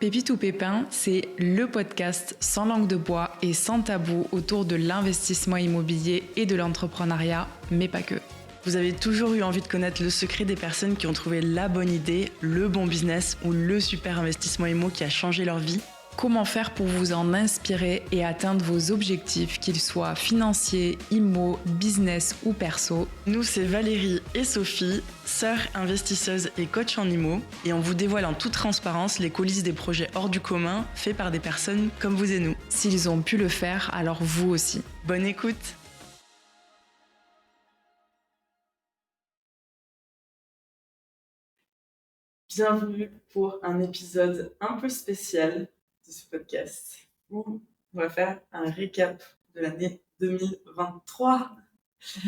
Pépite ou Pépin, c'est le podcast sans langue de bois et sans tabou autour de l'investissement immobilier et de l'entrepreneuriat, mais pas que. Vous avez toujours eu envie de connaître le secret des personnes qui ont trouvé la bonne idée, le bon business ou le super investissement immo qui a changé leur vie? Comment faire pour vous en inspirer et atteindre vos objectifs, qu'ils soient financiers, immo, business ou perso? Nous, c'est Valérie et Sophie, sœurs investisseuses et coach en immo, et on vous dévoile en toute transparence les coulisses des projets hors du commun faits par des personnes comme vous et nous. S'ils ont pu le faire, alors vous aussi. Bonne écoute! Bienvenue pour un épisode un peu spécial de ce podcast où on va faire un récap de l'année 2023.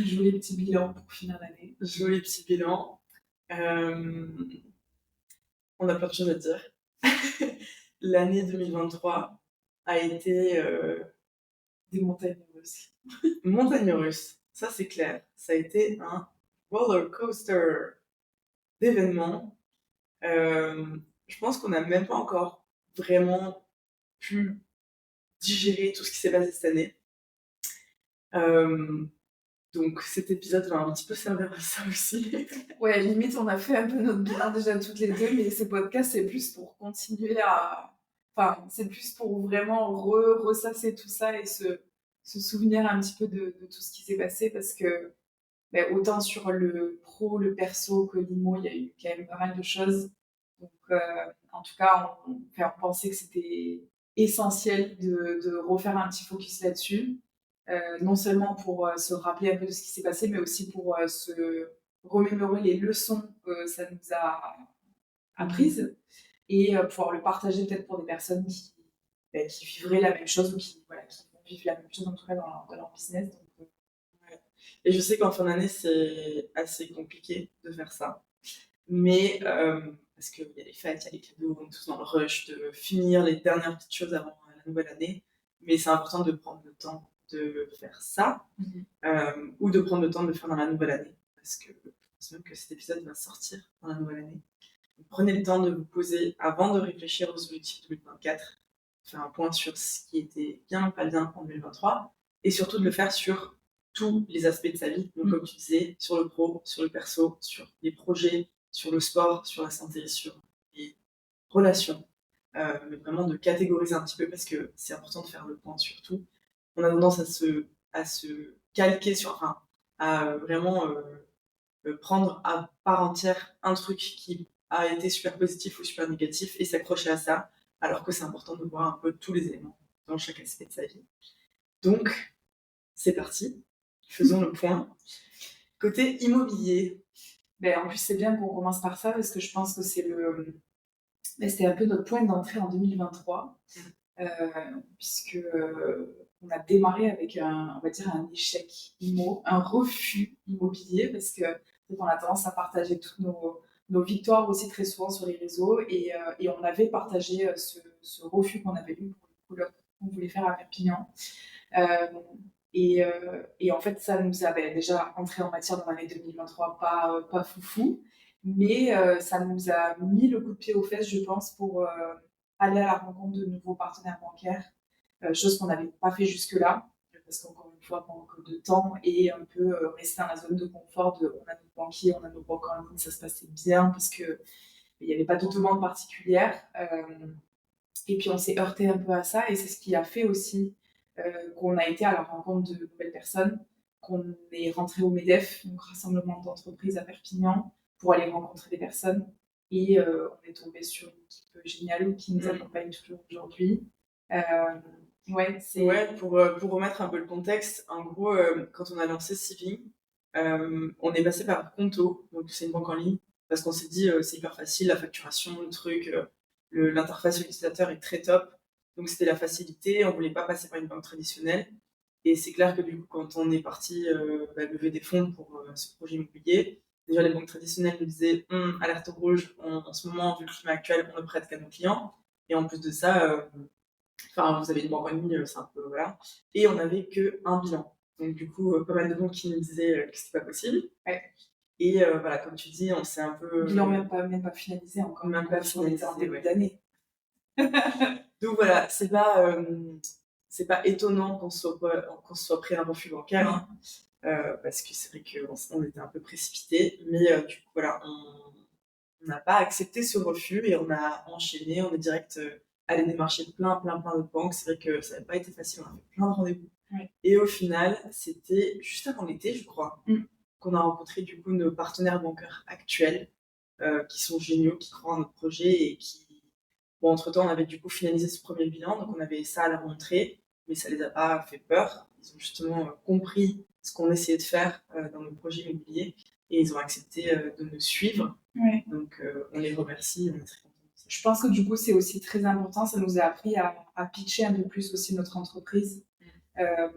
Joli petit bilan pour finir l'année. Joli petit bilan. On a plein de choses à dire. L'année 2023 a été Des montagnes russes. montagne russe, ça c'est clair. Ça a été un roller coaster d'événements. Je pense qu'on n'a même pas encore vraiment pu digérer tout ce qui s'est passé cette année. Donc cet épisode va un petit peu servir à ça aussi. Ouais, limite, on a fait un peu notre bilan déjà toutes les deux, mais ces podcasts, c'est plus pour continuer à... Enfin, c'est plus pour vraiment ressasser tout ça et se souvenir un petit peu de tout ce qui s'est passé, parce que autant sur le pro, le perso que l'IMO, il y a eu quand même pas mal de choses. Donc, en tout cas, on pensait que c'était essentiel de refaire un petit focus là-dessus. Non seulement pour se rappeler un peu de ce qui s'est passé, mais aussi pour se remémorer les leçons que ça nous a apprises et pouvoir le partager peut-être pour des personnes qui vivraient la même chose ou qui vont vivre la même chose en tout cas dans leur business. Donc, et je sais qu'en fin d'année, c'est assez compliqué de faire ça. Mais parce qu'il y a les fêtes, il y a les cadeaux, on est tous dans le rush de finir les dernières petites choses avant la nouvelle année. Mais c'est important de prendre le temps de faire ça, ou de prendre le temps de le faire dans la nouvelle année. Parce que je pense même que cet épisode va sortir dans la nouvelle année. Donc, prenez le temps de vous poser avant de réfléchir aux objectifs 2024, faire un point sur ce qui était bien ou pas bien en 2023, et surtout de le faire sur tous les aspects de sa vie. Donc, comme tu disais, sur le pro, sur le perso, sur les projets, sur le sport, sur la santé, sur les relations. Mais vraiment de catégoriser un petit peu parce que c'est important de faire le point sur tout. On a tendance à se calquer sur, enfin, à vraiment prendre à part entière un truc qui a été super positif ou super négatif et s'accrocher à ça, alors que c'est important de voir un peu tous les éléments dans chaque aspect de sa vie. Donc, c'est parti. Faisons le point. Côté immobilier. en plus, c'est bien qu'on commence par ça parce que je pense que c'était un peu notre point d'entrée en 2023, puisque on a démarré avec on va dire un échec immo, un refus immobilier, parce que on a tendance à partager toutes nos victoires aussi très souvent sur les réseaux, et on avait partagé ce refus qu'on avait eu pour le colloque qu'on voulait faire à Perpignan. Et en fait, ça nous avait déjà entré en matière dans l'année 2023, pas foufou, mais ça nous a mis le coup de pied aux fesses, je pense, pour aller à la rencontre de nouveaux partenaires bancaires, chose qu'on n'avait pas fait jusque-là, parce qu'encore une fois, manque de temps et un peu rester dans la zone de confort de on a nos banquiers, on a nos banques en ligne, ça se passait bien, parce qu'il n'y avait pas de demande particulière. Et puis on s'est heurté un peu à ça, et c'est ce qui a fait aussi qu'on a été à la rencontre de nouvelles personnes, qu'on est rentré au MEDEF, donc rassemblement d'entreprises à Perpignan, pour aller rencontrer des personnes. Et on est tombé sur une équipe géniale qui nous accompagne toujours aujourd'hui. Pour remettre un peu le contexte, en gros, quand on a lancé Civing, on est passé par Conto, donc c'est une banque en ligne, parce qu'on s'est dit c'est hyper facile, la facturation, le truc, l'interface utilisateur est très top. Donc c'était la facilité, on voulait pas passer par une banque traditionnelle. Et c'est clair que du coup, quand on est parti lever des fonds pour ce projet immobilier, déjà les banques traditionnelles nous disaient alerte rouge, en ce moment, vu le climat actuel, on ne prête qu'à nos clients. Et en plus de ça, vous avez une banque en ligne, c'est un peu voilà. Et on n'avait qu'un bilan. Donc du coup, pas mal de banques qui nous disaient que c'était pas possible. Ouais. Et comme tu dis, on s'est un peu... Bilan même pas finalisé encore. Même pas finalisé, en début d'année. Donc voilà, c'est pas étonnant qu'on se soit pris un refus bancaire, hein, parce que c'est vrai qu'on était un peu précipité, mais du coup voilà, on n'a pas accepté ce refus et on a enchaîné, on est direct allé démarcher plein d'autres banques. C'est vrai que ça n'avait pas été facile, on a fait plein de rendez-vous. Ouais. Et au final, c'était juste avant l'été, je crois, qu'on a rencontré du coup nos partenaires bancaires actuels, qui sont géniaux, qui croient en notre projet et qui... Bon, entre-temps, on avait du coup finalisé ce premier bilan, donc on avait ça à leur montrer, mais ça les a pas fait peur. Ils ont justement compris ce qu'on essayait de faire dans nos projets immobiliers et ils ont accepté de nous suivre. Ouais. Donc on les remercie, on est très contents. Je pense que du coup, c'est aussi très important. Ça nous a appris à pitcher un peu plus aussi notre entreprise,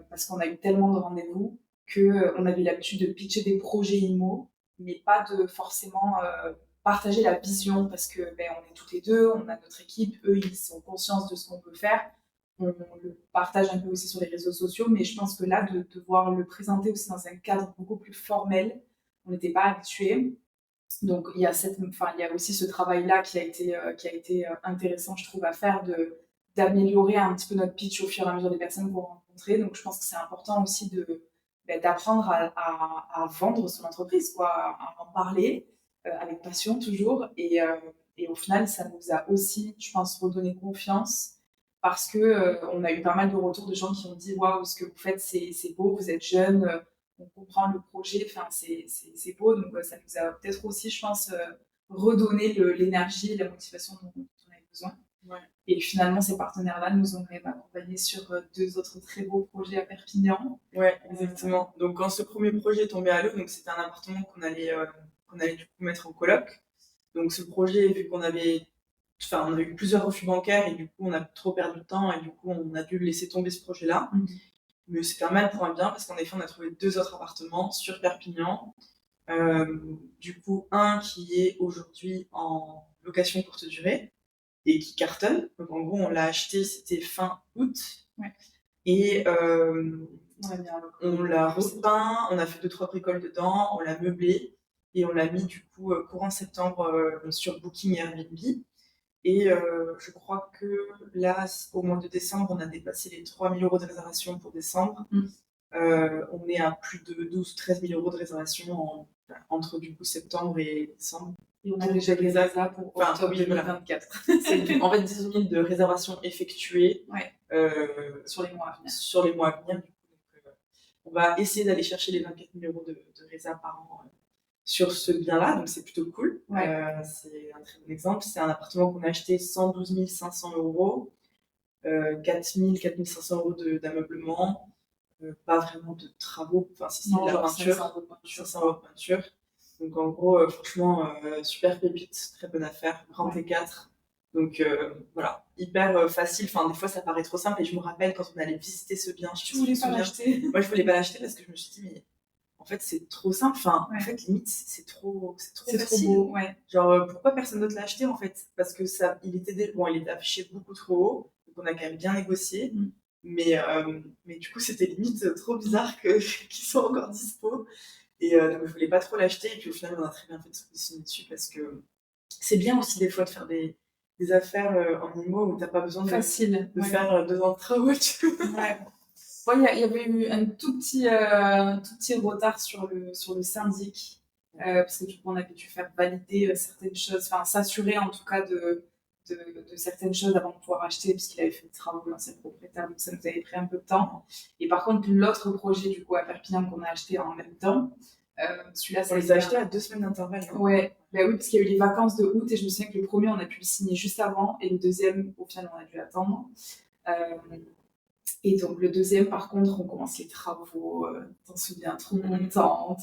parce qu'on a eu tellement de rendez-vous qu'on avait l'habitude de pitcher des projets IMO, mais pas de forcément partager la vision, parce que on est toutes les deux, on a notre équipe, eux, ils sont conscients de ce qu'on peut faire. On le partage un peu aussi sur les réseaux sociaux, mais je pense que là, de devoir le présenter aussi dans un cadre beaucoup plus formel, on n'était pas habitués. Donc il y a aussi ce travail-là qui a été intéressant, je trouve, à faire, d'améliorer un petit peu notre pitch au fur et à mesure des personnes qu'on rencontrait. Donc je pense que c'est important aussi d'apprendre à vendre son entreprise, quoi, à en parler avec passion toujours. Et au final, ça nous a aussi, je pense, redonné confiance, parce que on a eu pas mal de retours de gens qui ont dit waouh, ce que vous faites, c'est beau, vous êtes jeune, on comprend le projet, enfin, c'est beau. Donc ça nous a peut-être aussi, je pense, redonné l'énergie et la motivation dont on avait besoin. Ouais. Et finalement, ces partenaires-là nous ont même accompagnés sur 2 autres très beaux projets à Perpignan. Ouais, exactement. Donc quand ce premier projet est tombé à l'eau, donc c'était un appartement qu'on allait du coup mettre en coloc. Donc ce projet, vu qu'on avait on a eu plusieurs refus bancaires et du coup on a trop perdu de temps et du coup on a dû laisser tomber ce projet-là. Mais c'était un mal pour un bien, parce qu'en effet on a trouvé 2 autres appartements sur Perpignan. Du coup un qui est aujourd'hui en location courte durée et qui cartonne. Donc en gros on l'a acheté, c'était fin août. Ouais. Et on l'a repeint, on a fait 2-3 bricoles dedans, on l'a meublé et on l'a mis du coup courant septembre sur Booking et Airbnb. Et je crois que là, au mois de décembre, on a dépassé les 3 000 € de réservation pour décembre. On est à plus de 12-13 000 € de réservation entre du coup septembre et décembre. Et on a déjà des ASA pour octobre 2024. C'est en fait 10 000 de réservations effectuées sur les mois à venir. Sur les mois à venir. Donc, on va essayer d'aller chercher les 24 000 € de réserve par an sur ce bien-là, donc c'est plutôt cool. Ouais. C'est un très bon exemple. C'est un appartement qu'on a acheté 112 500 €, 4 500 € d'ameublement, pas vraiment de travaux, enfin si c'est de la peinture, 500 € de peinture. Donc en gros, franchement, super pépite, très bonne affaire, grand T4. Donc voilà, hyper facile. Enfin, des fois ça paraît trop simple, et je me rappelle quand on allait visiter ce bien, tu voulais pas l'acheter. Moi je voulais pas l'acheter parce que je me suis dit mais en fait c'est trop simple, enfin en fait limite c'est trop facile. Trop beau, ouais. Genre pourquoi personne d'autre l'a acheté en fait? Parce que il était affiché beaucoup trop haut, donc on a quand même bien négocié. Mais du coup c'était limite trop bizarre qu'ils soient encore dispo. Et donc je voulais pas trop l'acheter, et puis au final on a très bien fait de se positionner dessus, parce que c'est bien aussi des fois de faire des affaires en IMO où t'as pas besoin de faire 2 ans de travaux. Ouais. Bon, il y avait eu un tout petit retard sur le syndic, parce que du coup on avait dû faire valider certaines choses, enfin s'assurer en tout cas de certaines choses avant de pouvoir acheter, parce qu'il avait fait des travaux l'ancien propriétaire, donc ça nous avait pris un peu de temps. Et par contre l'autre projet du coup à Perpignan qu'on a acheté en même temps, celui-là on les a achetés à 2 semaines d'intervalle. Ouais, bah oui, parce qu'il y a eu les vacances de août, et je me souviens que le premier on a pu le signer juste avant, et le deuxième au final on a dû attendre. Et donc le deuxième, par contre, on commence les travaux, t'en souviens, trop contente.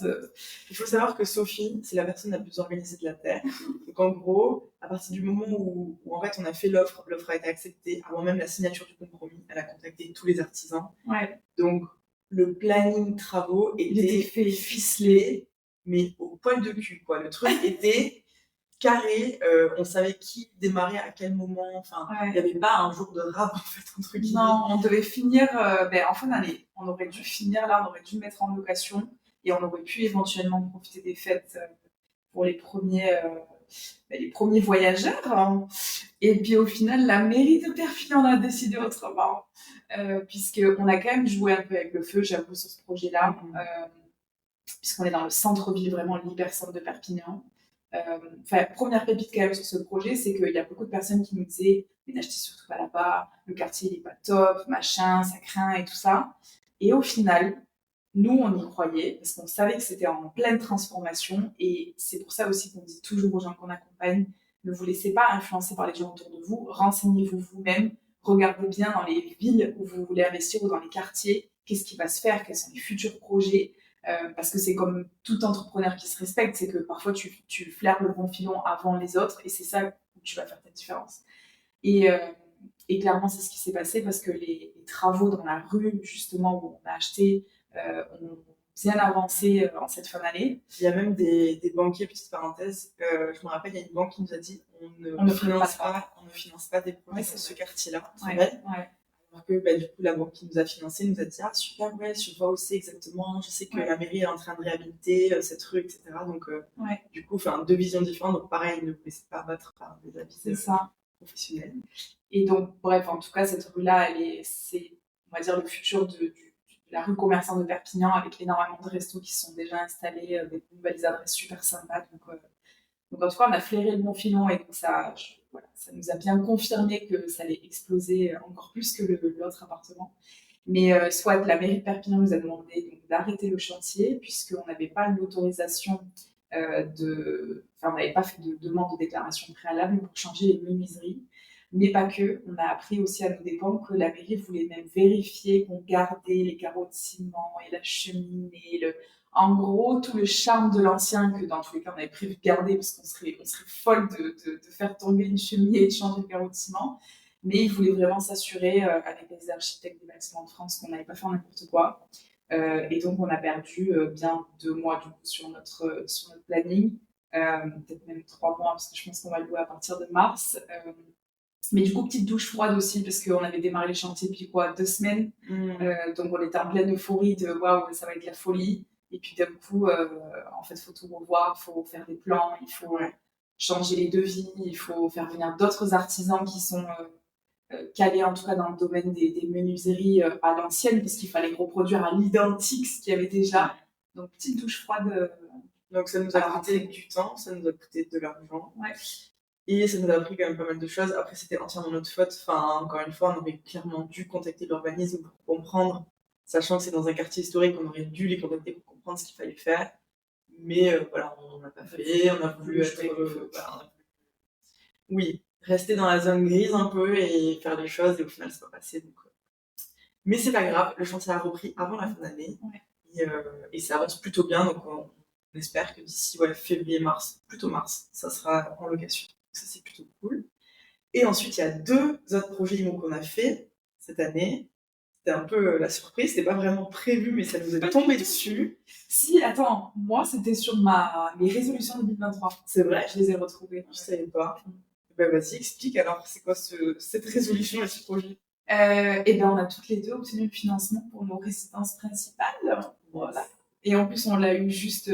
Il faut savoir que Sophie, c'est la personne la plus organisée de la Terre. Donc en gros, à partir du moment où en fait on a fait l'offre a été acceptée, avant même la signature du compromis, elle a contacté tous les artisans. Ouais. Donc le planning travaux était ficelé, mais au poil de cul, quoi. Le truc était carré, on savait qui démarrait à quel moment, enfin il n'y avait pas un jour de rab en fait, entre guillemets. Non, on devait finir en fin d'année, on aurait dû finir là, on aurait dû mettre en location, et on aurait pu éventuellement profiter des fêtes pour les premiers les premiers voyageurs. Hein. Et puis au final, la mairie de Perpignan a décidé autrement, puisqu'on a quand même joué un peu avec le feu, j'avoue, sur ce projet-là, puisqu'on est dans le centre-ville, vraiment l'hypercentre de Perpignan. Première pépite quand même sur ce projet, c'est qu'il y a beaucoup de personnes qui nous disaient « mais n'achetez surtout pas là-bas, le quartier il est pas top, machin, ça craint et tout ça ». Et au final, nous, on y croyait, parce qu'on savait que c'était en pleine transformation, et c'est pour ça aussi qu'on dit toujours aux gens qu'on accompagne, ne vous laissez pas influencer par les gens autour de vous, renseignez-vous vous-même, regardez bien dans les villes où vous voulez investir ou dans les quartiers, qu'est-ce qui va se faire, quels sont les futurs projets, parce que c'est comme tout entrepreneur qui se respecte, c'est que parfois tu flaires le bon filon avant les autres, et c'est ça où tu vas faire ta différence. Et clairement, c'est ce qui s'est passé, parce que les travaux dans la rue, justement, où on a acheté, ont bien avancé en cette fin d'année. Il y a même des banquiers, petite parenthèse, je me rappelle, il y a une banque qui nous a dit on ne finance pas des projets sur ce quartier-là. Alors que du coup, la banque qui nous a financé nous a dit « Ah super, ouais, je vois où c'est exactement, je sais que la mairie est en train de réhabiliter cette rue, etc. » Donc du coup, deux visions différentes, donc pareil, ne vous laissez pas battre par des avis professionnels. Et donc, bref, en tout cas, cette rue-là, c'est, on va dire, le futur de la rue commerçante de Perpignan, avec énormément de restos qui sont déjà installés, des nouvelles adresses super sympas. Donc en tout cas, on a flairé le bon filon, et donc ça nous a bien confirmé que ça allait exploser encore plus que l'autre appartement. Mais soit la mairie de Perpignan nous a demandé d'arrêter le chantier, puisqu'on n'avait pas l'autorisation on n'avait pas fait de demande de déclaration préalable pour changer les menuiseries. Mais pas que, on a appris aussi à nos dépens que la mairie voulait même vérifier qu'on gardait les carreaux de ciment et la cheminée, en gros, tout le charme de l'ancien, que dans tous les cas on avait prévu de garder, parce qu'on serait folle de faire tomber une cheminée et de changer le carreau de ciment. Mais ils voulaient vraiment s'assurer, avec les architectes des bâtiments de France, qu'on n'allait pas faire n'importe quoi. Et donc on a perdu bien 2 mois du coup, sur notre planning, peut-être même 3 mois, parce que je pense qu'on va le louer à partir de mars. Mais du coup, petite douche froide aussi, parce qu'on avait démarré les chantiers depuis 2 semaines. Donc on était en pleine euphorie de waouh, ça va être la folie. Et puis d'un coup, en fait, il faut tout revoir, il faut faire des plans, il faut changer les devis, il faut faire venir d'autres artisans qui sont calés en tout cas dans le domaine des menuiseries à l'ancienne, parce qu'il fallait reproduire à l'identique ce qu'il y avait déjà. Donc petite douche froide. Donc ça nous a coûté du temps, ça nous a coûté de l'argent. Et ça nous a appris quand même pas mal de choses. Après, c'était entièrement notre faute. Encore une fois, on aurait clairement dû contacter l'urbanisme pour comprendre, sachant que c'est dans un quartier historique, on aurait dû les contacter pour comprendre ce qu'il fallait faire. Mais voilà, on n'a pas fait, on a voulu rester dans la zone grise un peu et faire les choses, et au final, ça va passer. Mais c'est pas grave, le chantier a repris avant la fin d'année. Et ça avance plutôt bien, donc on espère que d'ici février-mars, plutôt mars, ça sera en location. Ça, c'est plutôt cool. Et ensuite, il y a 2 autres projets IMO qu'on a fait cette année. C'était un peu la surprise, c'était pas vraiment prévu, mais ça nous est tombé dessus. Si, attends, moi, c'était sur mes résolutions 2023. C'est vrai? Je les ai retrouvées. Je savais pas. Vas-y, explique alors, c'est quoi cette résolution et ce projet? On a toutes les 2 obtenu le financement pour nos résidences principales. Voilà. Et en plus, on l'a eu juste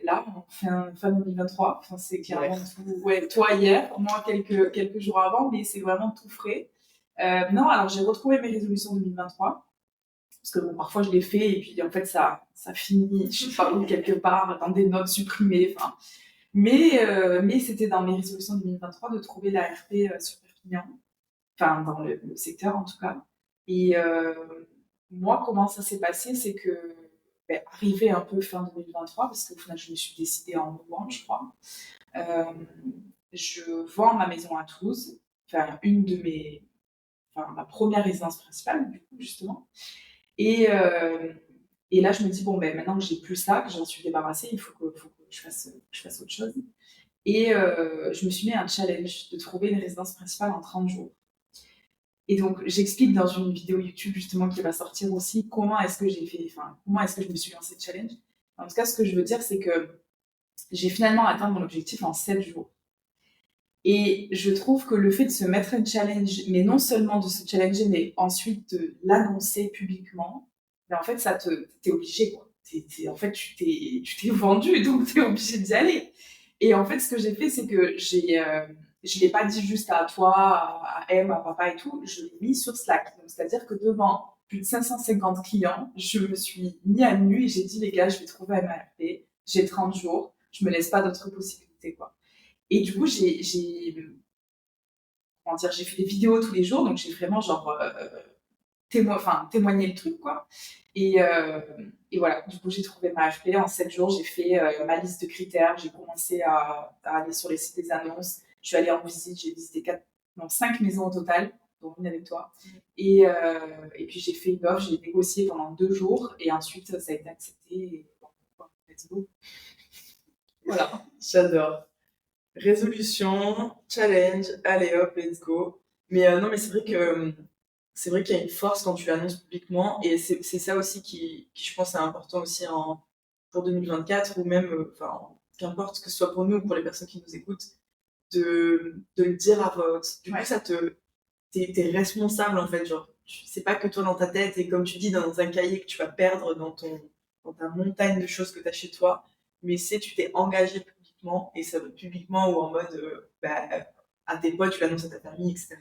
là, en fin 2023. Enfin, c'est clairement tout. Toi hier, moi quelques jours avant, mais c'est vraiment tout frais. Non, alors j'ai retrouvé mes résolutions 2023. Parce que parfois je les fais et puis en fait ça finit, je sais pas où, quelque part, dans des notes supprimées. Mais c'était dans mes résolutions 2023 de trouver l'ARP sur Perpignan. Enfin, dans le secteur en tout cas. Et moi, comment ça s'est passé, c'est que arrivé un peu fin 2023, parce qu'au final je me suis décidée en novembre, je crois, je vends ma maison à Toulouse, ma première résidence principale, du coup, justement. Et là, je me dis, maintenant que j'ai plus ça, que j'en suis débarrassée, il faut que je fasse autre chose. Et je me suis mis un challenge de trouver une résidence principale en 30 jours. Et donc, j'explique dans une vidéo YouTube, justement, qui va sortir aussi, comment est-ce que je me suis lancée ce challenge. En tout cas, ce que je veux dire, c'est que j'ai finalement atteint mon objectif en 7 jours. Et je trouve que le fait de se mettre un challenge, mais non seulement de se challenger, mais ensuite de l'annoncer publiquement, en fait, t'es obligé, quoi. En fait, tu t'es vendu, donc t'es obligé d'y aller. Et en fait, ce que j'ai fait, c'est que je l'ai pas dit juste à toi, à M, à papa et tout, je l'ai mis sur Slack. Donc, c'est-à-dire que devant plus de 550 clients, je me suis mis à nu et j'ai dit, les gars, je vais trouver un MARP, j'ai 30 jours, je me laisse pas d'autres possibilités, quoi. Et du coup, comment dire, j'ai fait des vidéos tous les jours, donc j'ai vraiment genre témoigné le truc, quoi. Et, euh, et voilà, du coup, j'ai trouvé ma AFP. En 7 jours, j'ai fait ma liste de critères. J'ai commencé à aller sur les sites des annonces. Je suis allée en visite. J'ai visité 5 maisons au total, dont une avec toi. Et puis, j'ai fait une offre. J'ai négocié pendant 2 jours. Et ensuite, ça a été accepté. Et bon, let's go. Voilà, j'adore. Résolution, challenge, allez hop, let's go. Mais non, mais c'est vrai qu'il y a une force quand tu l'annonces publiquement, et c'est ça aussi qui, je pense, est important aussi pour 2024, ou même, enfin, qu'importe que ce soit pour nous ou pour les personnes qui nous écoutent, de le dire à vote. Du coup, t'es responsable, en fait, genre, c'est pas que toi dans ta tête, et comme tu dis, dans un cahier que tu vas perdre dans ta montagne de choses que tu as chez toi, mais tu t'es engagé publiquement, et ça veut publiquement ou en mode, à tes potes, tu l'annonces à ta famille, etc.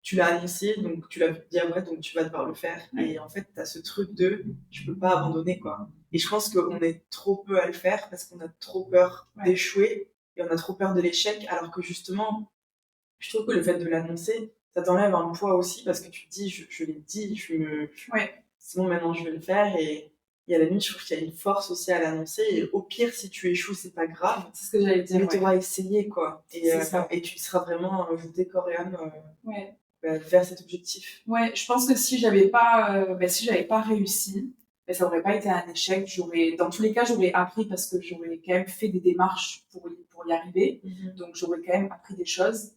Tu l'as annoncé, donc tu l'as dit à moi, donc tu vas devoir le faire. Et en fait, tu as ce truc de, tu peux pas abandonner, quoi. Et je pense qu'on est trop peu à le faire parce qu'on a trop peur d'échouer et on a trop peur de l'échec, alors que justement, je trouve que le fait de l'annoncer, ça t'enlève un poids aussi parce que tu te dis, je l'ai dit, c'est bon, maintenant je vais le faire. Et à la limite, je trouve qu'il y a une force aussi à l'annoncer. Et au pire, si tu échoues, c'est pas grave. C'est ce que j'allais dire. Mais tu auras essayé, quoi. Et tu seras vraiment jeté corps et âme vers cet objectif. Ouais, je pense que si j'avais pas réussi, ça aurait pas été un échec. Dans tous les cas, j'aurais appris parce que j'aurais quand même fait des démarches pour y arriver. Donc, j'aurais quand même appris des choses.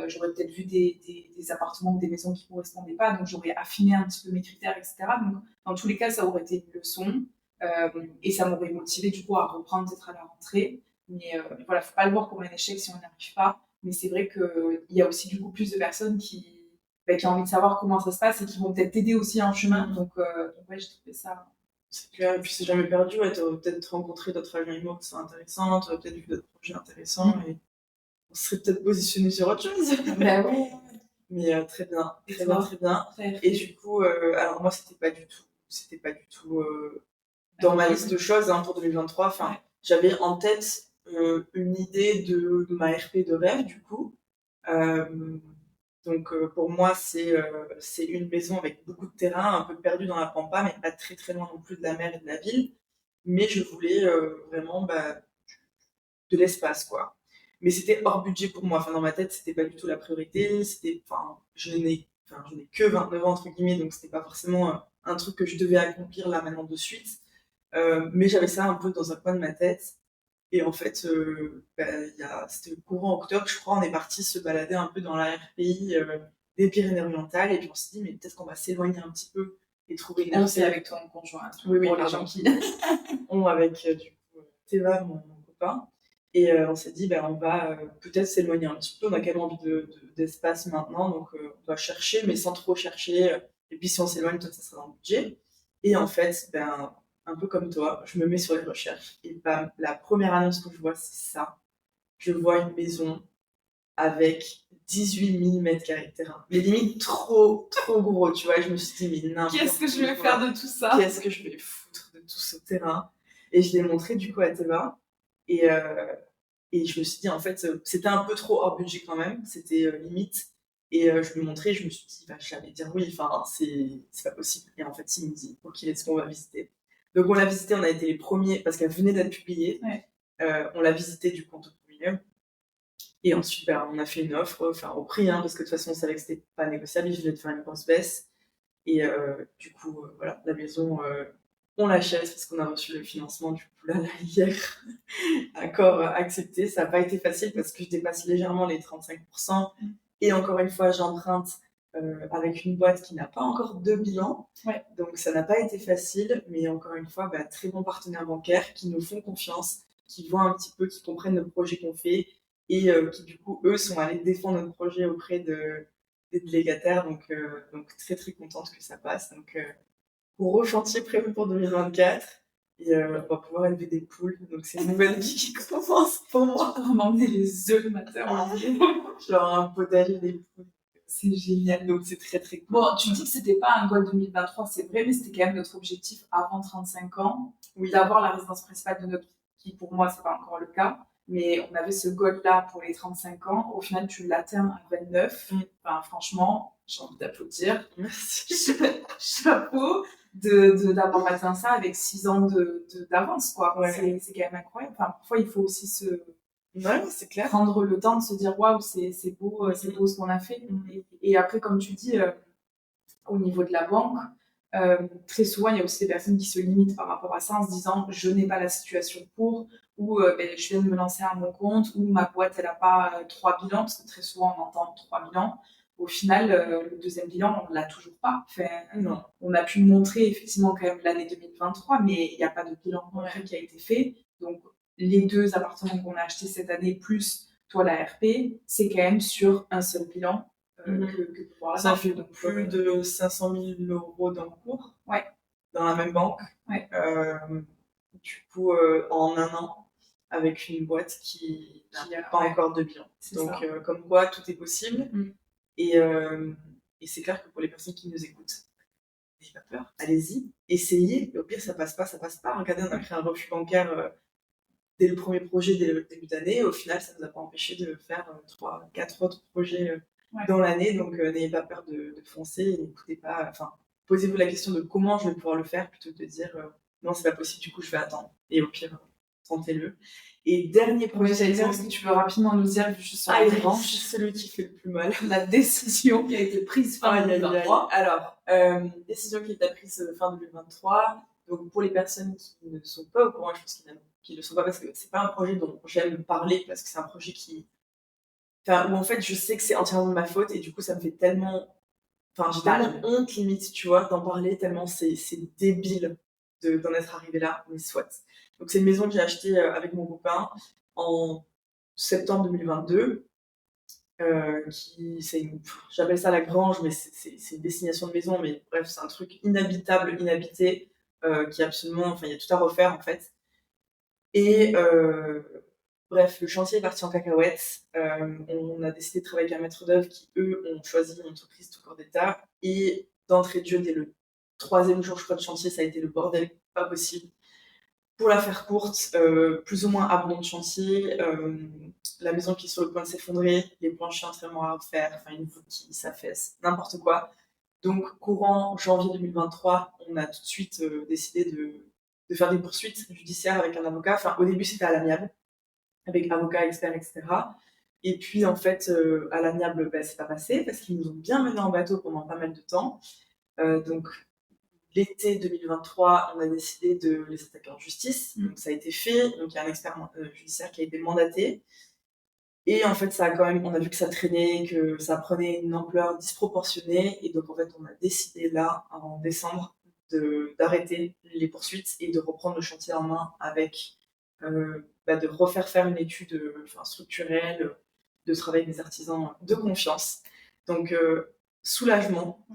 J'aurais peut-être vu des appartements ou des maisons qui correspondaient pas. Donc, j'aurais affiné un petit peu mes critères, etc. Donc, dans tous les cas, ça aurait été une leçon. Et ça m'aurait motivé, du coup, à reprendre peut-être à la rentrée. Mais voilà, faut pas le voir comme un échec si on n'y arrive pas. Mais c'est vrai qu'il y a aussi, du coup, plus de personnes qui ont envie de savoir comment ça se passe et qui vont peut-être t'aider aussi en chemin. Donc ouais, j'ai trouvé ça. C'est clair. Et puis, c'est jamais perdu. Ouais, t'aurais peut-être rencontré d'autres agents immo qui sont intéressants, t'aurais peut-être vu d'autres projets intéressants et on serait peut-être positionné sur autre chose. Ben oui. Mais très bien, très bien. Et du coup, alors moi, c'était pas du tout dans ma liste de choses pour 2023. Enfin, j'avais en tête une idée de ma RP de rêve, du coup. Donc pour moi, c'est une maison avec beaucoup de terrain, un peu perdu dans la pampa, mais pas très très loin non plus de la mer et de la ville. Mais je voulais vraiment de l'espace, quoi. Mais c'était hors budget pour moi. Enfin, dans ma tête, c'était pas du tout la priorité. Je n'ai que 29 ans, entre guillemets, donc c'était pas forcément un truc que je devais accomplir là maintenant de suite. Mais j'avais ça un peu dans un coin de ma tête. Et en fait, c'était le courant octobre, je crois, on est parti se balader un peu dans la RPI des Pyrénées-Orientales. Et puis on s'est dit, mais peut-être qu'on va s'éloigner un petit peu et trouver une RP. C'est avec ton conjoint. Oui, pour les gens qui ont avec du coup Théva, mon copain. Et on s'est dit, on va peut-être s'éloigner un petit peu. On a quand même envie d'espace maintenant, donc on va chercher, mais sans trop chercher. Et puis si on s'éloigne, peut-être ça sera dans le budget. Et en fait, un peu comme toi, je me mets sur les recherches. Et bam, la première annonce que je vois, c'est ça. Je vois une maison avec 18 000 m² de terrain. Mais limite trop gros, tu vois. Et je me suis dit, mais n'importe Qu'est-ce que je vais faire de tout ça? Qu'est-ce que je vais foutre de tout ce terrain? Et je l'ai montré du coup à Théva. Et je me suis dit, en fait, c'était un peu trop hors budget quand même. C'était limite. Et je lui ai montré, je me suis dit, j'allais dire oui, enfin, c'est pas possible. Et en fait, il me dit, ok, est-ce qu'on va visiter? Donc on l'a visité, on a été les premiers, parce qu'elle venait d'être publiée. On l'a visité du coup en tout premier. Et ensuite, on a fait une offre, au prix, parce que de toute façon, on savait que c'était pas négociable. Il venait de faire une grosse baisse. Et du coup, voilà, la maison, on l'achète parce qu'on a reçu le financement du coup là hier. Accord accepté. Ça n'a pas été facile parce que je dépasse légèrement les 35%. Et encore une fois, j'emprunte avec une boîte qui n'a pas encore de bilan. Donc ça n'a pas été facile. Mais encore une fois, très bons partenaires bancaires qui nous font confiance, qui voient un petit peu, qui comprennent le projet qu'on fait et qui du coup, eux, sont allés défendre notre projet auprès des délégataires. Donc très très contente que ça passe. Donc gros chantier prévu pour 2024. Et on va pouvoir élever des poules. Donc, c'est une nouvelle vie qui commence pour moi. Tu peux m'emmener les œufs le matin. Genre un potager des poules. C'est génial. Donc, c'est très, très cool. Bon, tu dis que c'était pas un goal 2023, c'est vrai, mais c'était quand même notre objectif avant 35 ans, Oui. d'avoir la résidence principale de notre vie, qui pour moi, c'est pas encore le cas. Mais on avait ce goal-là pour les 35 ans. Au final, tu l'atteins à 29. Enfin, franchement, j'ai envie d'applaudir. Merci. Chapeau d'avoir atteint ça avec 6 ans d'avance, quoi. Ouais. C'est quand même incroyable. Enfin, parfois, il faut aussi C'est clair. prendre le temps de se dire waouh, c'est beau ce qu'on a fait. Et après, comme tu dis, au niveau de la banque, très souvent, il y a aussi des personnes qui se limitent par rapport à ça en se disant je n'ai pas la situation pour, ou je viens de me lancer à mon compte, ou ma boîte elle n'a pas 3 bilans, parce que très souvent on entend 3 bilans. Au final, le deuxième bilan, on ne l'a toujours pas. Enfin, non. On a pu montrer effectivement quand même l'année 2023, mais il n'y a pas de bilan concret qui a été fait. Donc, les 2 appartements qu'on a achetés cette année, plus toi la RP, c'est quand même sur un seul bilan. Que pour ça fait donc plus de 500 000 € d'encours dans la même banque. Du coup, en un an, avec une boîte qui n'a pas encore de bilan. Donc, comme quoi, tout est possible. Et c'est clair que pour les personnes qui nous écoutent, n'ayez pas peur, allez-y, essayez. Et au pire, ça passe pas. Regardez, on a créé un refus bancaire dès le premier projet, dès le début d'année. Au final, ça ne nous a pas empêché de faire 3-4 autres projets dans l'année. Donc, n'ayez pas peur de foncer. N'écoutez pas. Enfin, posez-vous la question de comment je vais pouvoir le faire plutôt que de dire non, c'est pas possible, du coup, je vais attendre. Et au pire, tentez-le. Et dernier projet. J'allais dire, est-ce que tu peux rapidement nous dire, juste sur les branches, celui qui fait le plus mal, la décision qui a été prise fin 2023. Alors, décision qui a été prise fin 2023. Donc, pour les personnes qui ne sont pas au courant, je pense qu'ils ne le sont pas parce que c'est pas un projet dont j'aime parler, parce que c'est un projet où en fait, je sais que c'est entièrement de ma faute et du coup, ça me fait tellement. Enfin, j'ai tellement honte, limite, tu vois, d'en parler, tellement c'est débile d'en être arrivé là, mais soit. Donc, c'est une maison que j'ai achetée avec mon copain en septembre 2022. J'appelle ça la grange, mais c'est une destination de maison, mais bref, c'est un truc inhabitable, inhabité, qui est absolument. Enfin, il y a tout à refaire en fait. Et bref, le chantier est parti en cacahuète. On a décidé de travailler avec un maître d'œuvre qui, eux, ont choisi une entreprise tout corps d'État. Et d'entrée de jeu, dès le 3e jour, je crois, de chantier, ça a été le bordel, pas possible. Pour la faire courte, plus ou moins abandon de chantier, la maison qui est sur le point de s'effondrer, les planchers entièrement à refaire, enfin une voûte qui s'affaisse, n'importe quoi. Donc, courant janvier 2023, on a tout de suite décidé de faire des poursuites judiciaires avec un avocat. Enfin, au début, c'était à l'amiable, avec avocat, expert, etc. Et puis, en fait, à l'amiable, c'est pas passé, parce qu'ils nous ont bien menés en bateau pendant pas mal de temps. Donc, l'été 2023, on a décidé de les attaquer en justice. Donc, ça a été fait. Donc, il y a un expert judiciaire qui a été mandaté. Et en fait, on a vu que ça traînait, que ça prenait une ampleur disproportionnée. Et donc, en fait, on a décidé là, en décembre, d'arrêter les poursuites et de reprendre le chantier en main avec, de refaire faire une étude structurelle, de travailler avec des artisans de confiance. Donc, soulagement.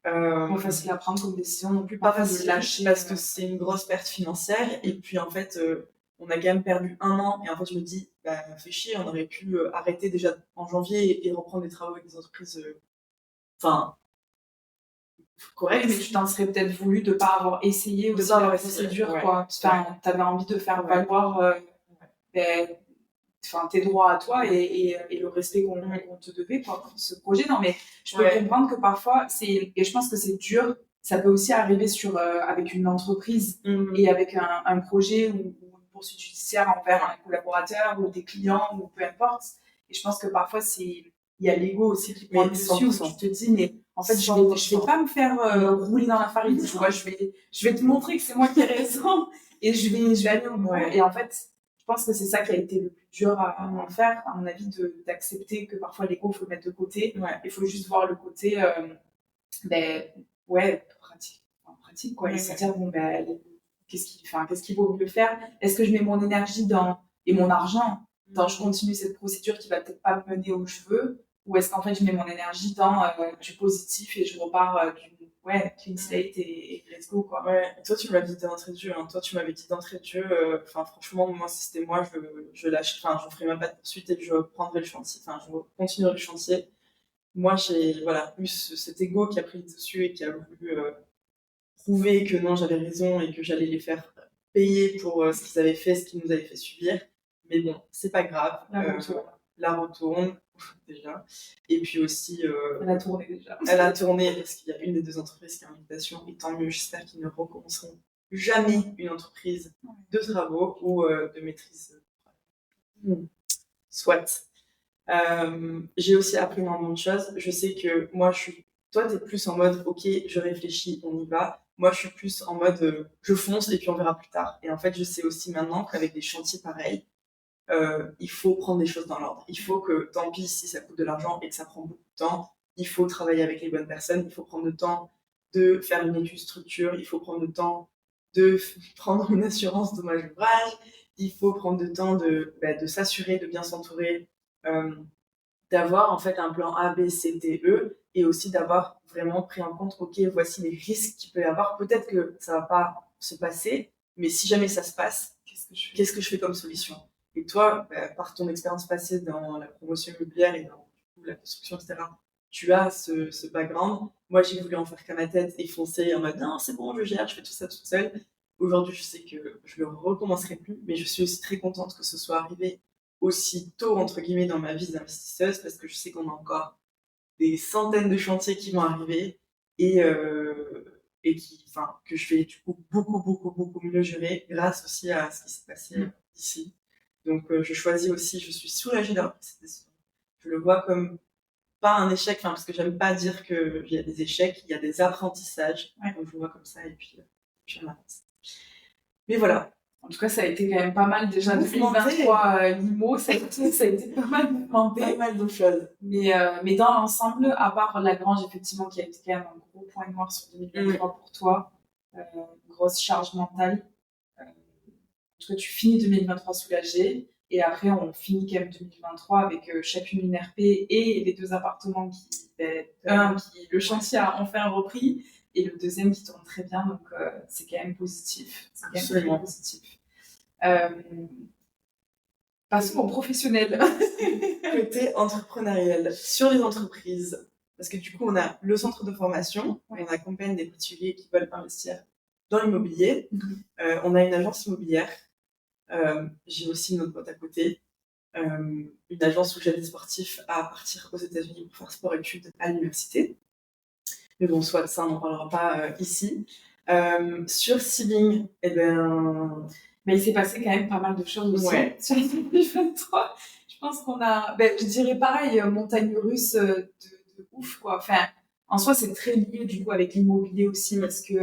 Pas facile à prendre comme décision non plus, pas facile de lâcher parce que c'est une grosse perte financière. Et puis, en fait, on a quand même perdu 1 an. Et en fait, je me dis, fait chier, on aurait pu arrêter déjà en janvier et reprendre des travaux avec des entreprises correctes. Mais tu t'en serais peut-être voulu de ne pas avoir essayé aussi la procédure, quoi. T'avais envie de faire valoir tes droits à toi et le respect qu'on te devait pour ce projet. Non, mais je peux comprendre que parfois, et je pense que c'est dur, ça peut aussi arriver avec une entreprise et avec un projet ou une poursuite judiciaire envers un collaborateur ou des clients ou peu importe. Et je pense que parfois, il y a l'ego aussi qui prend dessus où tu te dis, mais en fait, je vais pas me faire rouler dans la farine, tu vois, je vais te montrer que c'est moi qui ai raison et je vais aller au bout. Et en fait, je pense que c'est ça qui a été le plus dur à faire, à mon avis, d'accepter que parfois l'ego, il faut le mettre de côté. Il faut juste voir le côté, pratique, quoi. Et se dire, qu'est-ce qu'il vaut mieux faire? Est-ce que je mets mon énergie et mon argent dans je continue cette procédure qui va peut-être pas me mener où je veux? Ou est-ce qu'en fait, je mets mon énergie dans du positif et je repars ouais, clean slate et let's go, quoi. Ouais, et toi, tu m'as dit d'entrée de jeu, hein. Toi, tu m'avais dit d'entrée de jeu, enfin, franchement, moi, si c'était moi, je lâche, enfin, je ferais ma pas de poursuite et je prendrais le chantier, enfin, je continuerais le chantier. Moi, j'ai, voilà, eu cet ego qui a pris le dessus et qui a voulu prouver que non, j'avais raison et que j'allais les faire payer pour ce qu'ils avaient fait, ce qu'ils nous avaient fait subir. Mais bon, c'est pas grave. La retourne, déjà. Et puis aussi. Elle a tourné déjà. Elle a tourné parce qu'il y a une des deux entreprises qui a une invitation. Et tant mieux, j'espère qu'ils ne recommenceront jamais une entreprise de travaux ou de maîtrise. Soit. J'ai aussi appris énormément de choses. Je sais que moi, toi, t'es plus en mode, ok, je réfléchis, on y va. Moi, je suis plus en mode, je fonce et puis on verra plus tard. Et en fait, je sais aussi maintenant qu'avec des chantiers pareils, il faut prendre des choses dans l'ordre. Il faut que, tant pis si ça coûte de l'argent et que ça prend beaucoup de temps, il faut travailler avec les bonnes personnes, il faut prendre le temps de faire une étude structure, il faut prendre le temps de prendre une assurance dommage ouvrage, il faut prendre le temps de s'assurer de bien s'entourer, d'avoir en fait un plan A, B, C, D, E, et aussi d'avoir vraiment pris en compte, ok, voici les risques qu'il peut y avoir. Peut-être que ça va pas se passer, mais si jamais ça se passe, qu'est-ce que je fais comme solution? Et toi, par ton expérience passée dans la promotion immobilière et dans la construction, etc., tu as ce background. Moi, j'ai voulu en faire qu'à ma tête et foncer en mode non, c'est bon, je gère, je fais tout ça toute seule. Aujourd'hui, je sais que je le recommencerai plus, mais je suis aussi très contente que ce soit arrivé aussi tôt, entre guillemets, dans ma vie d'investisseuse, parce que je sais qu'on a encore des centaines de chantiers qui vont arriver et que je vais du coup beaucoup mieux gérer grâce aussi à ce qui s'est passé ici. Donc je choisis aussi, je suis soulagée d'avoir pris cette décision. Je le vois comme pas un échec, parce que j'aime pas dire qu'il y a des échecs, il y a des apprentissages. Ouais. Donc je le vois comme ça et puis on avance. Mais voilà. En tout cas, ça a été quand même pas mal déjà. 2023 Limo, ça a été pas mal mouvementé. Pas mal de choses. Mais dans l'ensemble, à part Lagrange, effectivement, qui a été quand même un gros point noir sur 2023 pour toi, grosse charge mentale. En tout cas, tu finis 2023 soulagé. Et après, on finit quand même 2023 avec chacune une RP et les 2 appartements le chantier a enfin repris et le deuxième qui tourne très bien. Donc, c'est quand même positif. C'est quand même très positif. Passons au professionnel. Côté entrepreneurial, sur les entreprises. Parce que du coup, on a le centre de formation, on accompagne des particuliers qui veulent investir dans l'immobilier. On a une agence immobilière. J'ai aussi une autre boîte à côté. Une agence où j'aide des sportifs à partir aux États-Unis pour faire sport-études à l'université. Mais bon, soit ça, on n'en parlera pas ici. Sur Seeding, mais il s'est passé quand même pas mal de choses aussi sur 2023. Je pense qu'on a, je dirais pareil, montagne russe de ouf, quoi. Enfin, en soi, c'est très lié du coup avec l'immobilier aussi parce que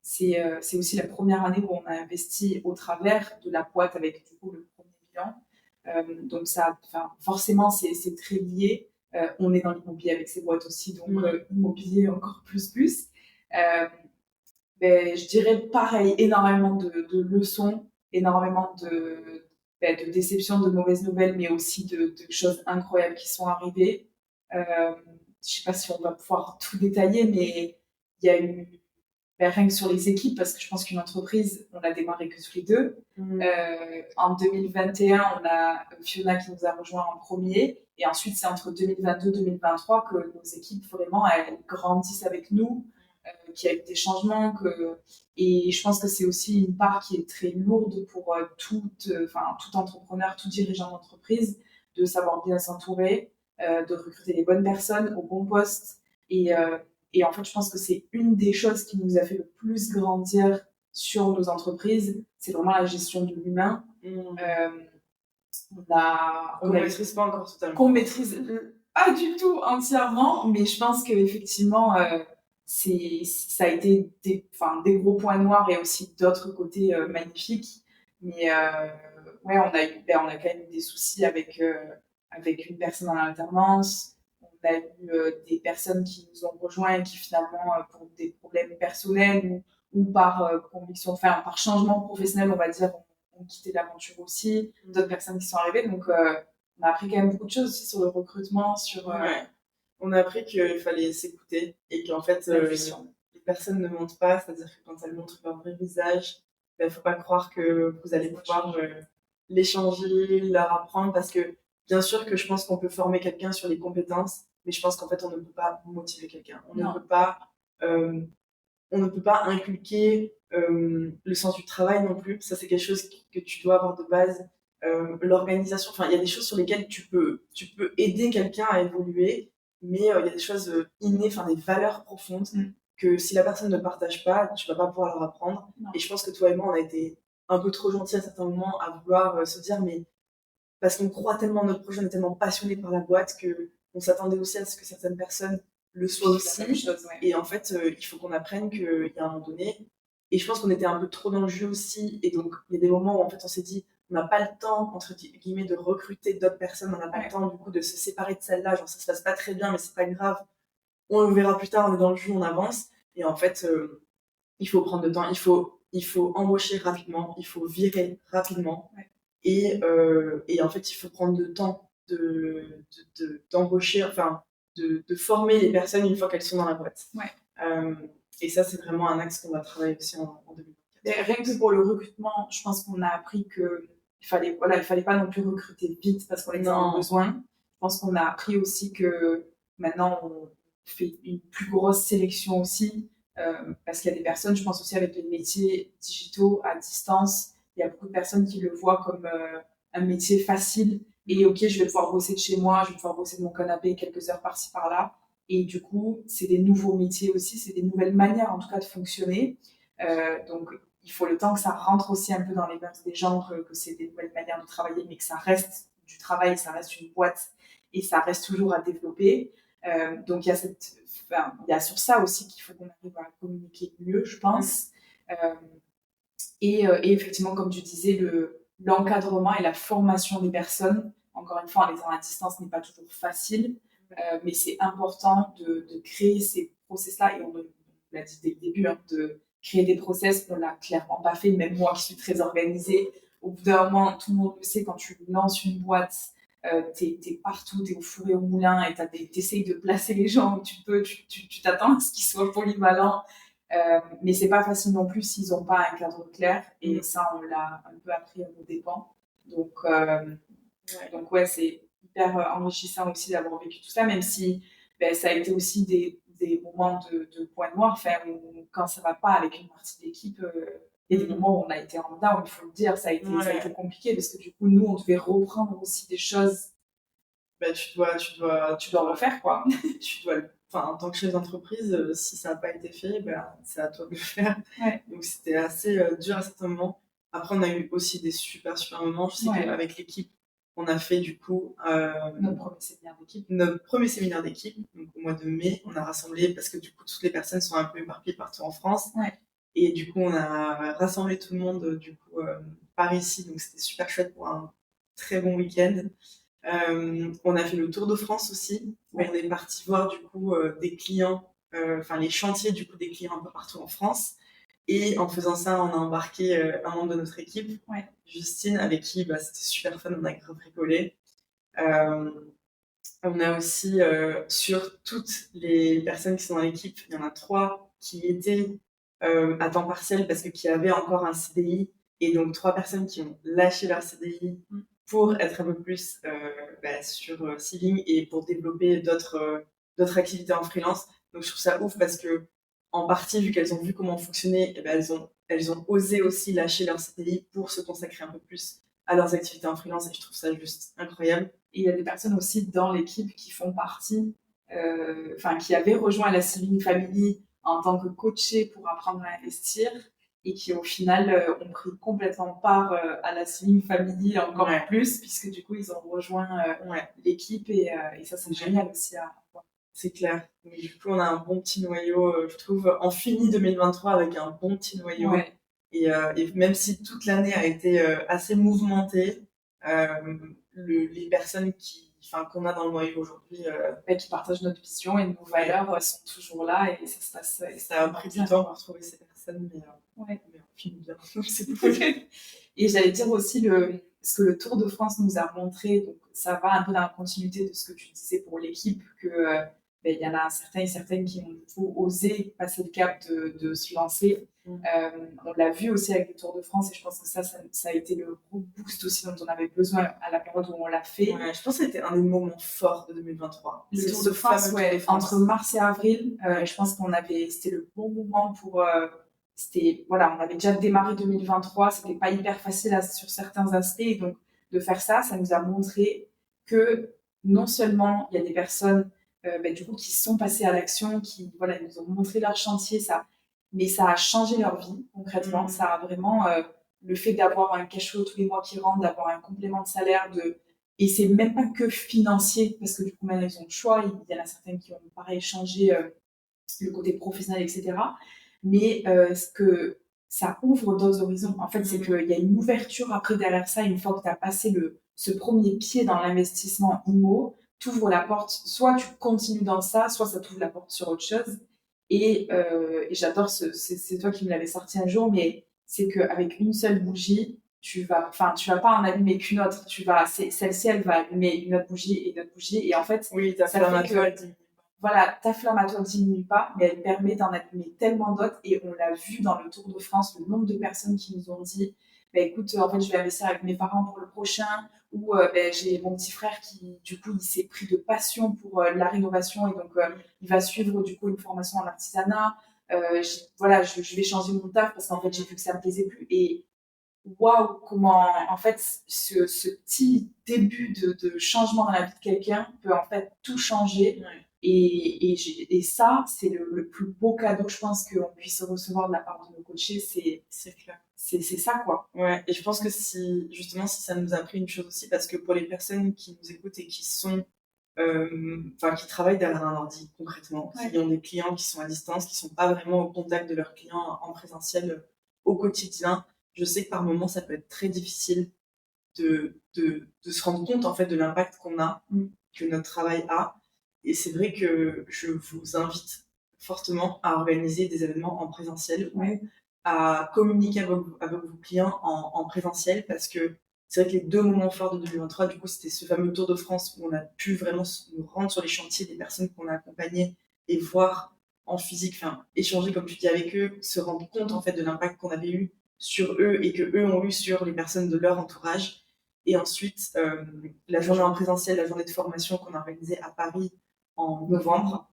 c'est aussi la première année où on a investi au travers de la boîte avec du coup le premier bilan. Donc ça, forcément, c'est très lié. On est dans l'immobilier avec ces boîtes aussi, donc immobilier encore plus. Je dirais pareil, énormément de leçons, énormément de déceptions, de mauvaises nouvelles, mais aussi de choses incroyables qui sont arrivées. Je ne sais pas si on va pouvoir tout détailler, mais il y a eu, rien que sur les équipes, parce que je pense qu'une entreprise, on l'a démarré que tous les deux. En 2021, on a Fiona qui nous a rejoint en premier, et ensuite c'est entre 2022 et 2023 que nos équipes vraiment elles grandissent avec nous. Qu'il y a eu des changements et je pense que c'est aussi une part qui est très lourde pour tout entrepreneur, tout dirigeant d'entreprise, de savoir bien s'entourer, de recruter les bonnes personnes au bon poste et en fait je pense que c'est une des choses qui nous a fait le plus grandir sur nos entreprises, c'est vraiment la gestion de l'humain. On maîtrise pas encore totalement. Qu'on maîtrise pas du tout entièrement, mais je pense qu'effectivement ça a été des gros points noirs et aussi d'autres côtés magnifiques. Mais on a quand même eu des soucis avec une personne en alternance. On a eu des personnes qui nous ont rejoints et qui finalement, pour des problèmes personnels ou par conviction, par changement professionnel, on va dire, ont quitté l'aventure aussi. D'autres personnes qui sont arrivées. Donc, on a appris quand même beaucoup de choses aussi sur le recrutement, sur... On a appris qu'il fallait s'écouter et qu'en fait personnes ne mentent pas, c'est-à-dire que quand elles montrent leur vrai visage, il ne faut pas croire que vous allez pouvoir l'échanger, leur apprendre, parce que bien sûr que je pense qu'on peut former quelqu'un sur les compétences, mais je pense qu'en fait, on ne peut pas motiver quelqu'un. Euh, on ne peut pas inculquer le sens du travail non plus. Ça, c'est quelque chose que tu dois avoir de base. L'organisation, enfin, il y a des choses sur lesquelles tu peux aider quelqu'un à évoluer, mais il y a des choses innées, enfin, des valeurs profondes que si la personne ne partage pas, tu vas pas pouvoir leur apprendre. Non. Et je pense que toi et moi, on a été un peu trop gentils à certains moments à vouloir se dire, mais parce qu'on croit tellement en notre projet, on est tellement passionné par la boîte que on s'attendait aussi à ce que certaines personnes le soient aussi. Et en fait, il faut qu'on apprenne qu'il y a un moment donné, et je pense qu'on était un peu trop dans le jeu aussi, et donc il y a des moments où en fait on s'est dit, on n'a pas le temps, entre guillemets, de recruter d'autres personnes, on n'a pas le temps du coup de se séparer de celle-là, genre ça se passe pas très bien, mais c'est pas grave, on le verra plus tard, on est dans le jeu, on avance, et en fait, il faut prendre le temps, il faut embaucher rapidement, il faut virer rapidement. Et en fait, il faut prendre le temps d'embaucher, enfin, de former les personnes une fois qu'elles sont dans la boîte. Et ça, c'est vraiment un axe qu'on va travailler aussi en 2024. Rien que pour le recrutement, je pense qu'on a appris qu'il fallait pas non plus recruter vite parce qu'on était en besoin. Je pense qu'on a appris aussi que maintenant, on fait une plus grosse sélection aussi parce qu'il y a des personnes, je pense aussi avec les métiers digitaux à distance, il y a beaucoup de personnes qui le voient comme un métier facile et ok, je vais pouvoir bosser de chez moi, je vais pouvoir bosser de mon canapé quelques heures par-ci par-là. Et du coup, c'est des nouveaux métiers aussi, c'est des nouvelles manières en tout cas de fonctionner. Donc, il faut le temps que ça rentre aussi un peu dans les mœurs des gens, que c'est des nouvelles manières de travailler, mais que ça reste du travail, ça reste une boîte et ça reste toujours à développer. Donc, il y a sur ça aussi qu'il faut qu'on arrive à communiquer mieux, je pense. Et effectivement, comme tu disais, l'encadrement et la formation des personnes, encore une fois, en étant à distance, n'est pas toujours facile, mais c'est important de créer ces process-là, et on l'a dit dès le début, de créer des process, on l'a clairement pas fait, même moi qui suis très organisée, au bout d'un moment, tout le monde le sait, quand tu lances une boîte, t'es partout, t'es au four et au moulin, et t'essayes de placer les gens où tu peux, tu t'attends à ce qu'ils soient polyvalents, mais c'est pas facile non plus s'ils n'ont pas un cadre clair, et ça on l'a un peu appris à nos dépens. Donc ouais, c'est hyper enrichissant aussi d'avoir vécu tout ça, même si ça a été aussi des moments de points noirs, enfin, où, quand ça va pas avec une partie de l'équipe, il y a des moments où on a été en down, il faut le dire, ça a été compliqué parce que du coup nous on devait reprendre aussi des choses. Tu dois refaire quoi. Enfin, en tant que chef d'entreprise, si ça n'a pas été fait, c'est à toi de le faire. Donc c'était assez dur à certains moments. Après, on a eu aussi des super moments. Je sais qu'avec l'équipe, on a fait du coup notre premier séminaire d'équipe. Donc au mois de mai, on a rassemblé, parce que du coup toutes les personnes sont un peu éparpillées partout en France. Et du coup, on a rassemblé tout le monde du coup par ici. Donc c'était super chouette pour un très bon week-end. On a fait le Tour de France aussi, où on est parti voir du coup des clients, enfin les chantiers du coup des clients un peu partout en France. Et en faisant ça, on a embarqué un membre de notre équipe, Justine, avec qui c'était super fun, on a grave rigolé. On a aussi, sur toutes les personnes qui sont dans l'équipe, il y en a 3 qui étaient à temps partiel parce que qui avaient encore un CDI, et donc 3 personnes qui ont lâché leur CDI pour être un peu plus sur Sealing et pour développer d'autres activités en freelance. Donc je trouve ça ouf parce que, en partie, vu qu'elles ont vu comment on fonctionnait, elles ont osé aussi lâcher leur CDI pour se consacrer un peu plus à leurs activités en freelance, et je trouve ça juste incroyable. Et il y a des personnes aussi dans l'équipe qui font partie, qui avaient rejoint la Sealing Family en tant que coachées pour apprendre à investir, et qui au final ont pris complètement part à la Sealing Family encore plus, puisque du coup ils ont rejoint l'équipe, et ça c'est génial aussi à voir. C'est clair. Mais du coup, on a un bon petit noyau, je trouve. On finit 2023 avec un bon petit noyau. Et même si toute l'année a été assez mouvementée, les personnes qu'on a dans le noyau aujourd'hui, qui partagent notre vision et nos valeurs sont toujours là, et ça se passe. Ça a pris du temps pour trouver ces personnes, mais on finit bien. C'est cool. Et j'allais dire aussi ce que le Tour de France nous a montré, donc ça va un peu dans la continuité de ce que tu disais pour l'équipe, que ben, il y en a certains et certaines qui ont du coup osé passer le cap de se lancer. On l'a vu aussi avec le Tour de France et je pense que ça a été le gros boost aussi dont on avait besoin à la période où on l'a fait. Ouais, je pense que c'était un des moments forts de 2023. Le Tour de France, ouais, entre mars et avril, je pense c'était le bon moment pour... voilà, on avait déjà démarré 2023, c'était pas hyper facile sur certains aspects, et donc de faire ça, ça nous a montré que non seulement il y a des personnes du coup, qui sont passées à l'action, qui voilà, nous ont montré leur chantier, mais ça a changé leur vie concrètement. Ça a vraiment le fait d'avoir un cash flow tous les mois qui rentre, d'avoir un complément de salaire, et c'est même pas que financier, parce que du coup maintenant ils ont le choix. Il y en a certaines qui ont pareil changé le côté professionnel, etc. Mais ce que ça ouvre d'autres horizons. En fait, c'est qu'il y a une ouverture après derrière ça, une fois que tu as passé ce premier pied dans l'investissement IMO, t'ouvres la porte, soit tu continues dans ça, soit ça t'ouvre la porte sur autre chose. Et j'adore, c'est toi qui me l'avais sorti un jour, mais c'est qu'avec une seule bougie, tu vas pas en allumer qu'une autre. Celle-ci, elle va allumer une autre bougie et une autre bougie. Et en fait, oui, ta flamme à toi, elle diminue. Voilà, ta flamme à toi ne diminue pas, mais elle permet d'en allumer tellement d'autres. Et on l'a vu dans le Tour de France, le nombre de personnes qui nous ont dit bah, écoute, en fait, je vais investir avec mes parents pour le prochain, ou j'ai mon petit frère qui, du coup, il s'est pris de passion pour la rénovation, et donc il va suivre, du coup, une formation en artisanat. Voilà, je vais changer mon taf parce qu'en fait, j'ai vu que ça me plaisait plus. Et waouh, comment, en fait, ce petit début de changement dans la vie de quelqu'un peut, en fait, tout changer. Ouais. Et ça, c'est le plus beau cadeau, je pense, qu'on puisse recevoir de la part de nos coachés. C'est clair. C'est ça, quoi. Ouais, et je pense que si ça nous a appris une chose aussi, parce que pour les personnes qui nous écoutent et qui sont, qui travaillent derrière un ordi concrètement, qui ont des clients qui sont à distance, qui sont pas vraiment au contact de leurs clients en présentiel au quotidien, je sais que par moments ça peut être très difficile de se rendre compte en fait de l'impact qu'on a, que notre travail a. Et c'est vrai que je vous invite fortement à organiser des événements en présentiel, à communiquer avec vos clients en présentiel, parce que c'est vrai que les deux moments forts de 2023, du coup, c'était ce fameux Tour de France où on a pu vraiment nous rendre sur les chantiers des personnes qu'on a accompagnées et voir en physique, échanger, comme tu dis, avec eux, se rendre compte en fait de l'impact qu'on avait eu sur eux et que eux ont eu sur les personnes de leur entourage. Et ensuite, la journée en présentiel, la journée de formation qu'on a organisée à Paris en novembre,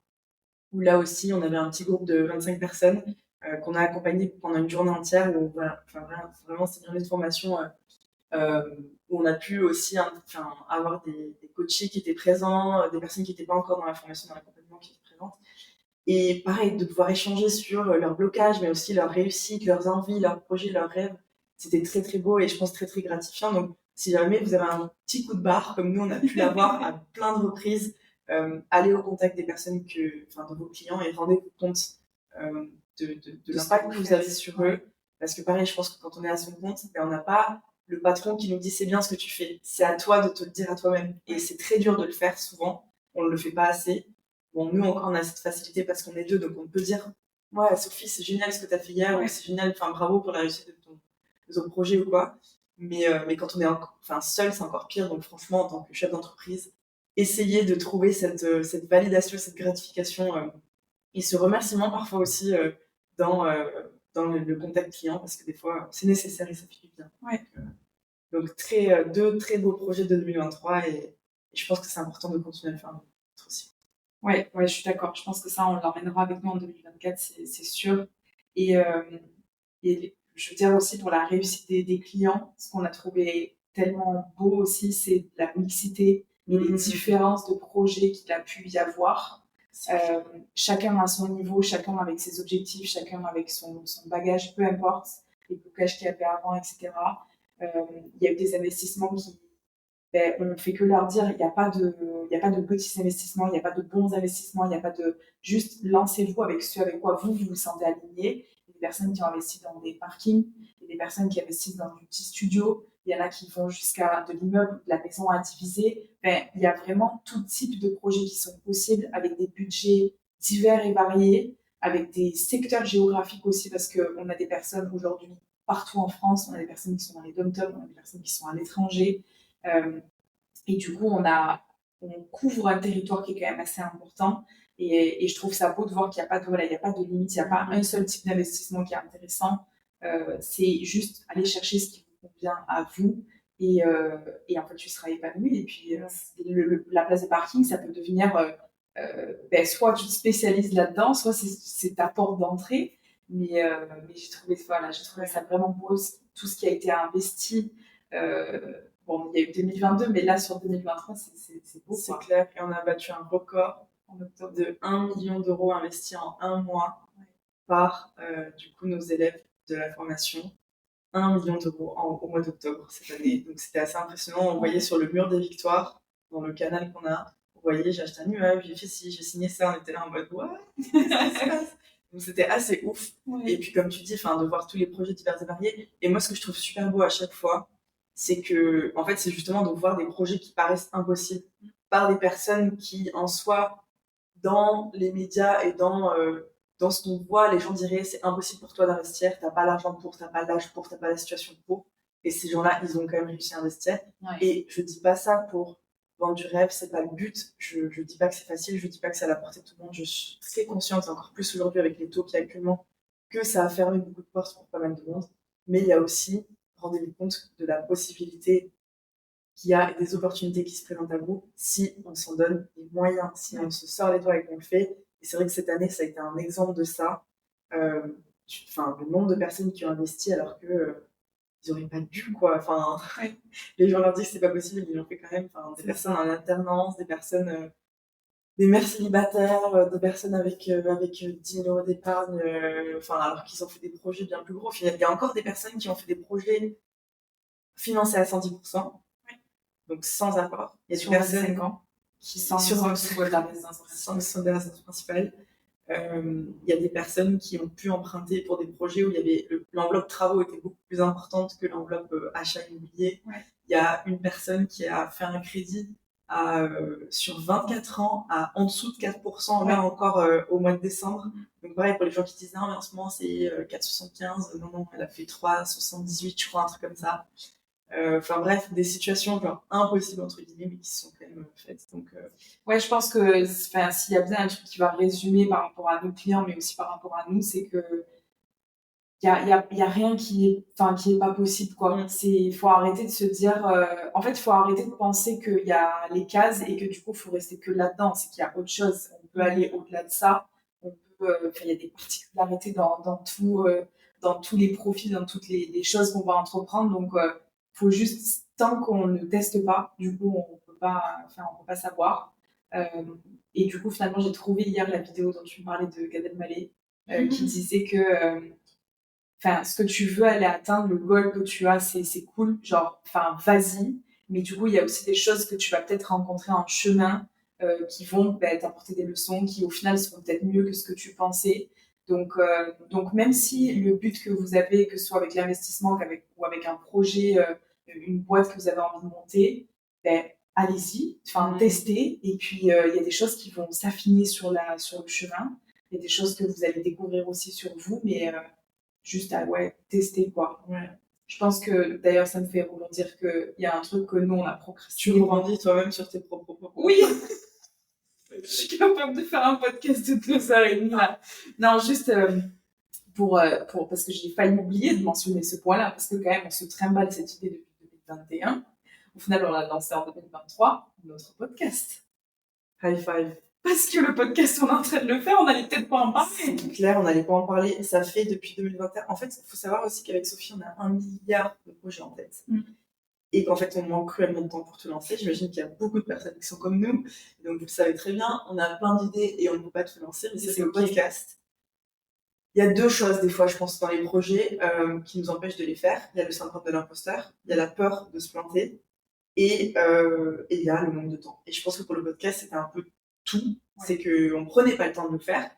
où là aussi, on avait un petit groupe de 25 personnes qu'on a accompagnées pendant une journée entière, où vraiment, c'est une journée de formation où on a pu aussi avoir des coachés qui étaient présents, des personnes qui n'étaient pas encore dans la formation, dans l'accompagnement qui étaient présentes. Et pareil, de pouvoir échanger sur leurs blocages, mais aussi leurs réussites, leurs envies, leurs projets, leurs rêves. C'était très, très beau et je pense très, très gratifiant. Donc, si jamais vous avez un petit coup de barre, comme nous, on a pu l'avoir à plein de reprises, allez au contact des personnes de vos clients et rendez-vous compte de l'impact que vous avez sur eux. Parce que pareil, je pense que quand on est à son compte, on n'a pas le patron qui nous dit c'est bien ce que tu fais. C'est à toi de te le dire à toi-même. Et c'est très dur de le faire souvent. On ne le fait pas assez. Bon, nous, encore, on a cette facilité parce qu'on est deux, donc on peut dire ouais, Sophie, c'est génial ce que tu as fait hier, ou c'est génial, bravo pour la réussite de ton projet ou quoi. Mais quand on est seul, c'est encore pire. Donc, franchement, en tant que chef d'entreprise, essayez de trouver cette validation, cette gratification et ce remerciement parfois aussi dans le contact client, parce que des fois, c'est nécessaire et ça fait du bien. Donc, deux très beaux projets de 2023 et je pense que c'est important de continuer à le faire aussi. Ouais, je suis d'accord. Je pense que ça, on l'emmènera avec nous en 2024, c'est sûr. Et je veux dire aussi pour la réussite des clients, ce qu'on a trouvé tellement beau aussi, c'est la mixité et les différences de projets qu'il a pu y avoir. Chacun à son niveau, chacun avec ses objectifs, chacun avec son bagage, peu importe, les blocages qu'il y avait avant, etc. Il y a eu des investissements qui on ne fait que leur dire il n'y a pas de petits investissements, il n'y a pas de bons investissements, il n'y a pas de juste lancez-vous avec ce avec quoi vous vous sentez aligné. Il y a des personnes qui ont investi dans des parkings, il y a des personnes qui investissent dans du petit studio, il y en a qui vont jusqu'à de l'immeuble, de la maison à diviser. Il y a vraiment tout type de projets qui sont possibles avec des budgets divers et variés, avec des secteurs géographiques aussi, parce qu'on a des personnes aujourd'hui partout en France, on a des personnes qui sont dans les dom-toms, on a des personnes qui sont à l'étranger. Et du coup, on couvre un territoire qui est quand même assez important. Et je trouve ça beau de voir qu'il n'y a pas de, voilà, il y a pas de limite, il n'y a pas un seul type d'investissement qui est intéressant. C'est juste aller chercher ce qui vous convient à vous. Et en fait, tu seras épanoui. Et puis, la place de parking, ça peut devenir... soit tu te spécialises là-dedans, soit c'est ta porte d'entrée. Mais j'ai trouvé ça vraiment beau, tout ce qui a été investi. Bon, il y a eu 2022, mais là, sur 2023, c'est beau. C'est clair. Et on a battu un record en octobre de 1 million d'euros investis en un mois par, du coup, nos élèves de la formation. 1 million d'euros au mois d'octobre cette année. Donc, c'était assez impressionnant. On voyait sur le mur des victoires, dans le canal qu'on a, on voyait, j'ai acheté un immeuble, j'ai fait ci, j'ai signé ça. On était là en mode, ouais, donc, c'était assez ouf. Et puis, comme tu dis, de voir tous les projets divers et variés. Et moi, ce que je trouve super beau à chaque fois, c'est que, en fait, c'est justement de voir des projets qui paraissent impossibles par des personnes qui, en soi, dans les médias et dans ce qu'on voit, les gens diraient c'est impossible pour toi d'investir, t'as pas l'argent pour, t'as pas l'âge pour, t'as pas la situation pour. Et ces gens-là, ils ont quand même réussi à investir. Et je dis pas ça pour vendre du rêve, c'est pas le but. Je dis pas que c'est facile, je dis pas que c'est à la portée de tout le monde. Je suis très consciente, encore plus aujourd'hui avec les taux qu'il y a actuellement, que ça a fermé beaucoup de portes pour pas mal de monde. Mais il y a aussi, rendez-vous compte de la possibilité qu'il y a des opportunités qui se présentent à vous si on s'en donne les moyens, si on se sort les doigts et qu'on le fait. Et c'est vrai que cette année, ça a été un exemple de ça. Le nombre de personnes qui ont investi alors que ils n'auraient pas dû, quoi. Les gens leur disent que c'est pas possible, ils l'ont fait quand même. Des personnes en alternance, des personnes, des mères célibataires, des personnes avec 10 000 euros d'épargne, alors qu'ils ont fait des projets bien plus gros. Il y a encore des personnes qui ont fait des projets financés à 110%. Donc sans apport. Il y a des personnes qui sont sur la résidence principale. Il y a des personnes qui ont pu emprunter pour des projets où il y avait l'enveloppe travaux était beaucoup plus importante que l'enveloppe achat immobilier. Il y a une personne qui a fait un crédit sur 24 ans à en dessous de 4%, là encore au mois de décembre. Donc pareil, pour les gens qui disent non mais en ce moment c'est 4,75, non, elle a fait 3,78 je crois, un truc comme ça. Bref, des situations genre impossibles entre guillemets, mais qui se sont quand même faites. Donc, je pense que s'il y a bien un truc qui va résumer par rapport à nos clients, mais aussi par rapport à nous, c'est que il y a rien qui est pas possible, quoi. Il faut arrêter de se dire, en fait, il faut arrêter de penser qu'il y a les cases et que du coup, il faut rester que là-dedans. C'est qu'il y a autre chose. On peut aller au-delà de ça. Il y a des particularités dans tous les profils, dans toutes les choses qu'on va entreprendre. Donc, faut juste, tant qu'on ne teste pas, du coup, on peut pas savoir. Et du coup, finalement, j'ai trouvé hier la vidéo dont tu me parlais de Gad Elmaleh, qui disait que, ce que tu veux aller atteindre, le goal que tu as, c'est cool, vas-y. Mais du coup, il y a aussi des choses que tu vas peut-être rencontrer en chemin, qui vont t'apporter des leçons, qui au final seront peut-être mieux que ce que tu pensais. Donc même si le but que vous avez, que ce soit avec l'investissement ou avec un projet, une boîte que vous avez envie de monter, allez-y, testez. Et puis, il y a des choses qui vont s'affiner sur le chemin. Il y a des choses que vous allez découvrir aussi sur vous, mais juste à tester, quoi. Je pense que, d'ailleurs, ça me fait rebondir qu'il y a un truc que nous, on a procrastiné. Tu rebondis toi-même sur tes propres propos. Oui. Je suis capable de faire un podcast de 2h30 là. Non, juste parce que j'ai failli oublier de mentionner ce point-là, parce que quand même, on se trimballe cette idée depuis 2021. Au final, on l'a lancé en 2023, notre podcast. High five. Parce que le podcast, on est en train de le faire, on n'allait peut-être pas en parler. C'est clair, on n'allait pas en parler. Ça fait depuis 2021. En fait, il faut savoir aussi qu'avec Sophie, on a 1 milliard de projets en tête. Et qu'en fait, on manque cruellement de temps pour tout lancer. J'imagine qu'il y a beaucoup de personnes qui sont comme nous. Donc, vous le savez très bien, on a plein d'idées et on ne peut pas tout lancer. Mais c'est le podcast. Il y a 2 choses, des fois, je pense, dans les projets qui nous empêchent de les faire. Il y a le syndrome de l'imposteur, il y a la peur de se planter et il y a le manque de temps. Et je pense que pour le podcast, c'était un peu tout. C'est qu'on ne prenait pas le temps de le faire.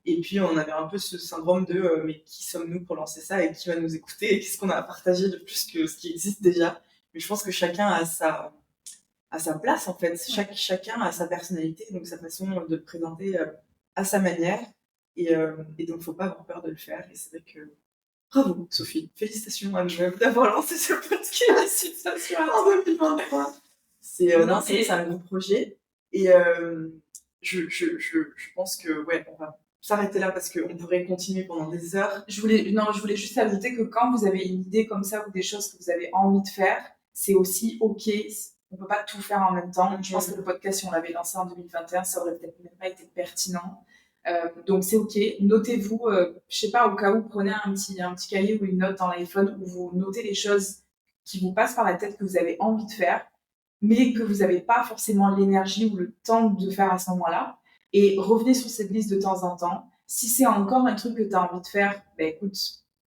Et puis, on avait un peu ce syndrome de mais qui sommes-nous pour lancer ça et qui va nous écouter et qu'est-ce qu'on a à partager de plus que ce qui existe déjà. Mais je pense que chacun a sa place, en fait. Chacun a sa personnalité, donc sa façon de le présenter à sa manière. Et donc, il ne faut pas avoir peur de le faire. Et c'est vrai que bravo, Sophie. Félicitations à nous d'avoir lancé ce podcast. Félicitations en 2023. C'est un gros projet. Et je pense que, ouais, on va s'arrêter là parce qu'on pourrait continuer pendant des heures. Je voulais juste ajouter que quand vous avez une idée comme ça ou des choses que vous avez envie de faire, c'est aussi OK. On peut pas tout faire en même temps. Je pense que le podcast, si on l'avait lancé en 2021, ça aurait peut-être même pas été pertinent. Donc c'est OK. Notez-vous, je sais pas, au cas où, prenez un petit cahier ou une note dans l'iPhone où vous notez les choses qui vous passent par la tête que vous avez envie de faire, mais que vous n'avez pas forcément l'énergie ou le temps de faire à ce moment-là. Et revenez sur cette liste de temps en temps. Si c'est encore un truc que tu as envie de faire, ben écoute,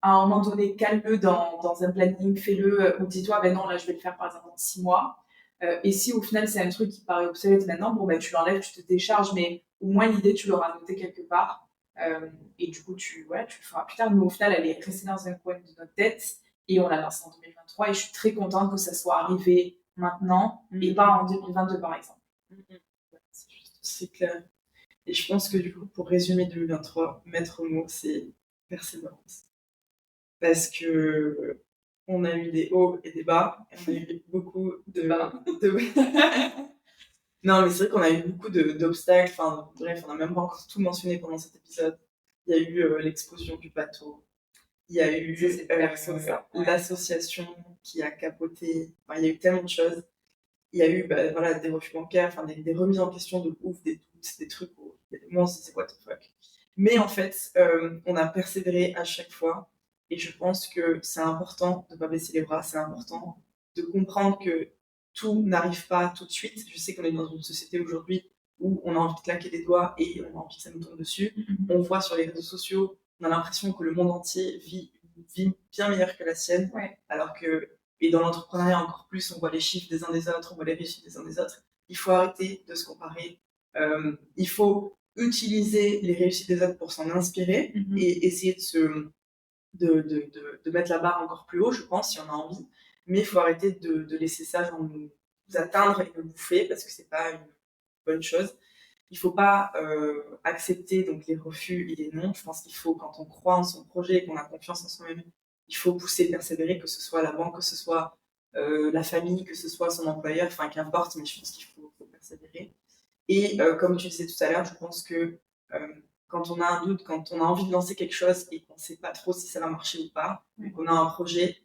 à un moment donné, cale-le dans un planning, fais-le, ou dis-toi, ben non, là, je vais le faire par exemple dans 6 mois. Et si au final, c'est un truc qui paraît obsolète maintenant, bon, ben tu l'enlèves, tu te décharges, mais au moins l'idée, tu l'auras notée quelque part. Et du coup, tu le feras plus tard. Mais au final, elle est restée dans un coin de notre tête et on l'a lancée en 2023. Et je suis très contente que ça soit arrivé maintenant et pas en 2022, par exemple. C'est clair. Et je pense que du coup, pour résumer 2023, maître mot, c'est persévérance. Parce que on a eu des hauts et des bas, et on a eu beaucoup de Non, mais c'est vrai qu'on a eu beaucoup d'obstacles. Enfin, bref, on n'a même pas encore tout mentionné pendant cet épisode. Il y a eu l'explosion du bateau. Il y a eu l'association qui a capoté. Enfin, il y a eu tellement de choses. Il y a eu voilà, des refus bancaires, enfin, des remises en question de ouf, des doutes, des trucs où il y a des moments où on se disait what the fuck. Mais en fait, on a persévéré à chaque fois. Et je pense que c'est important de ne pas baisser les bras. C'est important de comprendre que tout n'arrive pas tout de suite. Je sais qu'on est dans une société aujourd'hui où on a envie de claquer des doigts et on a envie que ça nous tombe dessus. On voit sur les réseaux sociaux, on a l'impression que le monde entier vit une vie bien meilleure que la sienne. Ouais. Alors que, et dans l'entrepreneuriat encore plus, on voit les chiffres des uns des autres, on voit les réussites des uns des autres. Il faut arrêter de se comparer. Il faut utiliser les réussites des autres pour s'en inspirer et essayer de mettre la barre encore plus haut, je pense, si on a envie. Mais il faut arrêter de laisser ça genre, nous atteindre et nous bouffer parce que c'est pas une bonne chose. Il faut pas accepter donc les refus et les non. Je pense qu'il faut, quand on croit en son projet et qu'on a confiance en soi-même, il faut pousser, persévérer, que ce soit la banque, que ce soit la famille, que ce soit son employeur, enfin qu'importe, mais je pense qu'il faut persévérer. Et comme tu disais tout à l'heure, je pense que quand on a un doute, quand on a envie de lancer quelque chose et qu'on ne sait pas trop si ça va marcher ou pas, qu'on a un projet,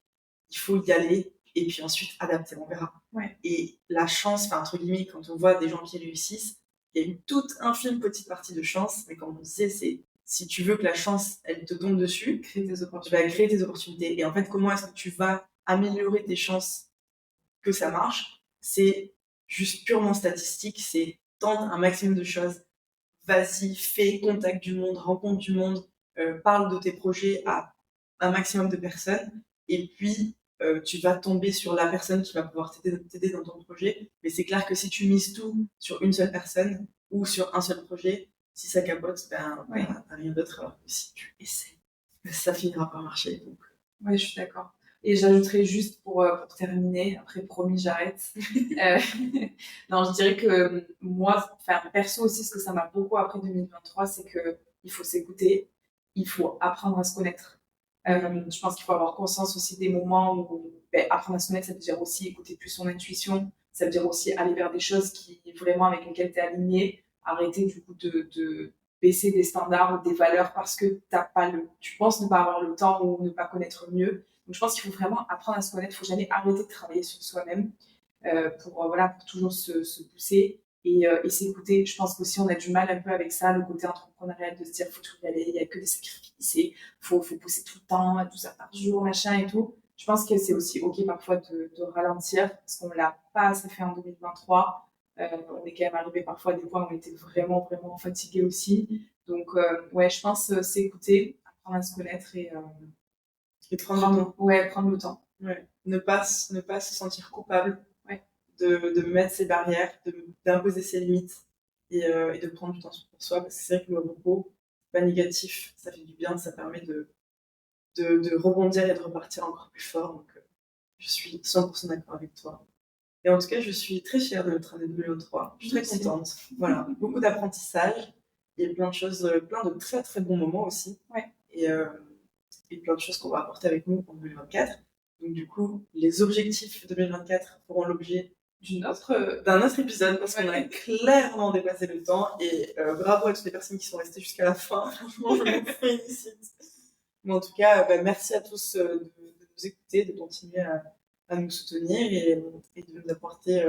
il faut y aller et puis ensuite adapter, on verra. Ouais. Et la chance, enfin entre guillemets, quand on voit des gens qui réussissent, il y a une toute infime petite partie de chance, mais comme on disait, c'est si tu veux que la chance, elle te tombe dessus, tu vas créer tes opportunités. Et en fait, comment est-ce que tu vas améliorer tes chances que ça marche? C'est juste purement statistique, c'est tente un maximum de choses, vas-y, fais, contacte du monde, rencontre du monde, parle de tes projets à un maximum de personnes, et puis tu vas tomber sur la personne qui va pouvoir t'aider dans ton projet. Mais c'est clair que si tu mises tout sur une seule personne ou sur un seul projet, si ça capote, t'as rien d'autre. Alors que si tu essaies, ça finira par marcher. Donc. Ouais, je suis d'accord. Et j'ajouterais juste pour terminer, après promis j'arrête. Non, je dirais que moi, perso aussi, ce que ça m'a beaucoup appris 2023, c'est que il faut s'écouter, il faut apprendre à se connaître. Je pense qu'il faut avoir conscience aussi des moments où apprendre à se connaître, ça veut dire aussi écouter plus son intuition, ça veut dire aussi aller vers des choses qui vraiment avec lesquelles tu es aligné, arrêter du coup de baisser des standards ou des valeurs parce que tu penses ne pas avoir le temps ou ne pas connaître mieux. Donc je pense qu'il faut vraiment apprendre à se connaître, il ne faut jamais arrêter de travailler sur soi-même pour toujours se pousser et s'écouter. Je pense qu'aussi on a du mal un peu avec ça, le côté entrepreneurial, de se dire faut tout y aller, il n'y a que des sacrifices, il faut pousser tout le temps, 12 heures par jour, machin et tout. Je pense que c'est aussi ok parfois de ralentir parce qu'on ne l'a pas assez fait en 2023. On est quand même arrivé parfois à des points où on était vraiment, vraiment fatigué aussi. Donc, ouais, je pense s'écouter, apprendre à se connaître et prendre le temps. Ouais, prendre le temps. Ouais. Ne pas se sentir coupable de mettre ses barrières, d'imposer ses limites et de prendre du temps pour soi. Parce que c'est vrai que le repos, c'est pas négatif, ça fait du bien, ça permet de rebondir et de repartir encore plus fort. Donc, je suis 100% d'accord avec toi. Et en tout cas, je suis très fière de notre année 2023. Je suis très contente. Voilà, beaucoup d'apprentissage et plein de choses, plein de très très bons moments aussi. Ouais. Et plein de choses qu'on va apporter avec nous en 2024. Donc du coup, les objectifs 2024 feront l'objet d'un autre épisode, parce qu'on a clairement dépassé le temps. Et bravo à toutes les personnes qui sont restées jusqu'à la fin. Franchement, je me félicite. Mais en tout cas, merci à tous de nous écouter, de continuer à nous soutenir et de nous apporter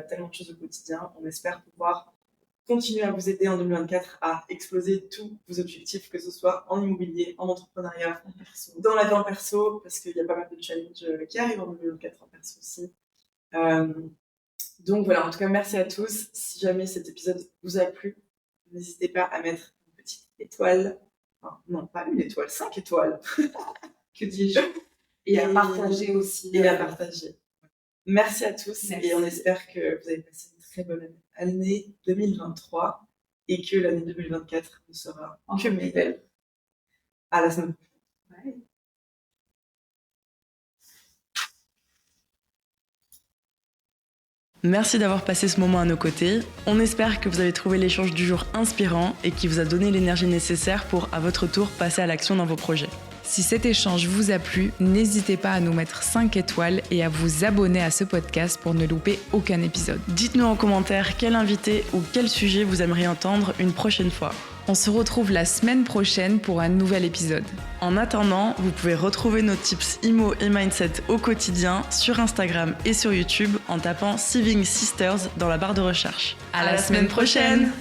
tellement de choses au quotidien. On espère pouvoir continuer à vous aider en 2024 à exploser tous vos objectifs, que ce soit en immobilier, en entrepreneuriat, dans la vie en perso, parce qu'il y a pas mal de challenges qui arrivent en 2024 en perso aussi. Donc voilà, en tout cas, merci à tous. Si jamais cet épisode vous a plu, n'hésitez pas à mettre une petite étoile. Enfin, non, pas une étoile, 5 étoiles. Que dis-je? Et à partager aussi. Et à partager. Merci à tous. Merci. Et on espère que vous avez passé une très bonne année 2023 et que l'année 2024 ne sera que meilleure. À la semaine prochaine. Bye. Merci d'avoir passé ce moment à nos côtés. On espère que vous avez trouvé l'échange du jour inspirant et qui vous a donné l'énergie nécessaire pour, à votre tour, passer à l'action dans vos projets. Si cet échange vous a plu, n'hésitez pas à nous mettre 5 étoiles et à vous abonner à ce podcast pour ne louper aucun épisode. Dites-nous en commentaire quel invité ou quel sujet vous aimeriez entendre une prochaine fois. On se retrouve la semaine prochaine pour un nouvel épisode. En attendant, vous pouvez retrouver nos tips IMO et Mindset au quotidien sur Instagram et sur YouTube en tapant Saving Sisters dans la barre de recherche. À la semaine prochaine.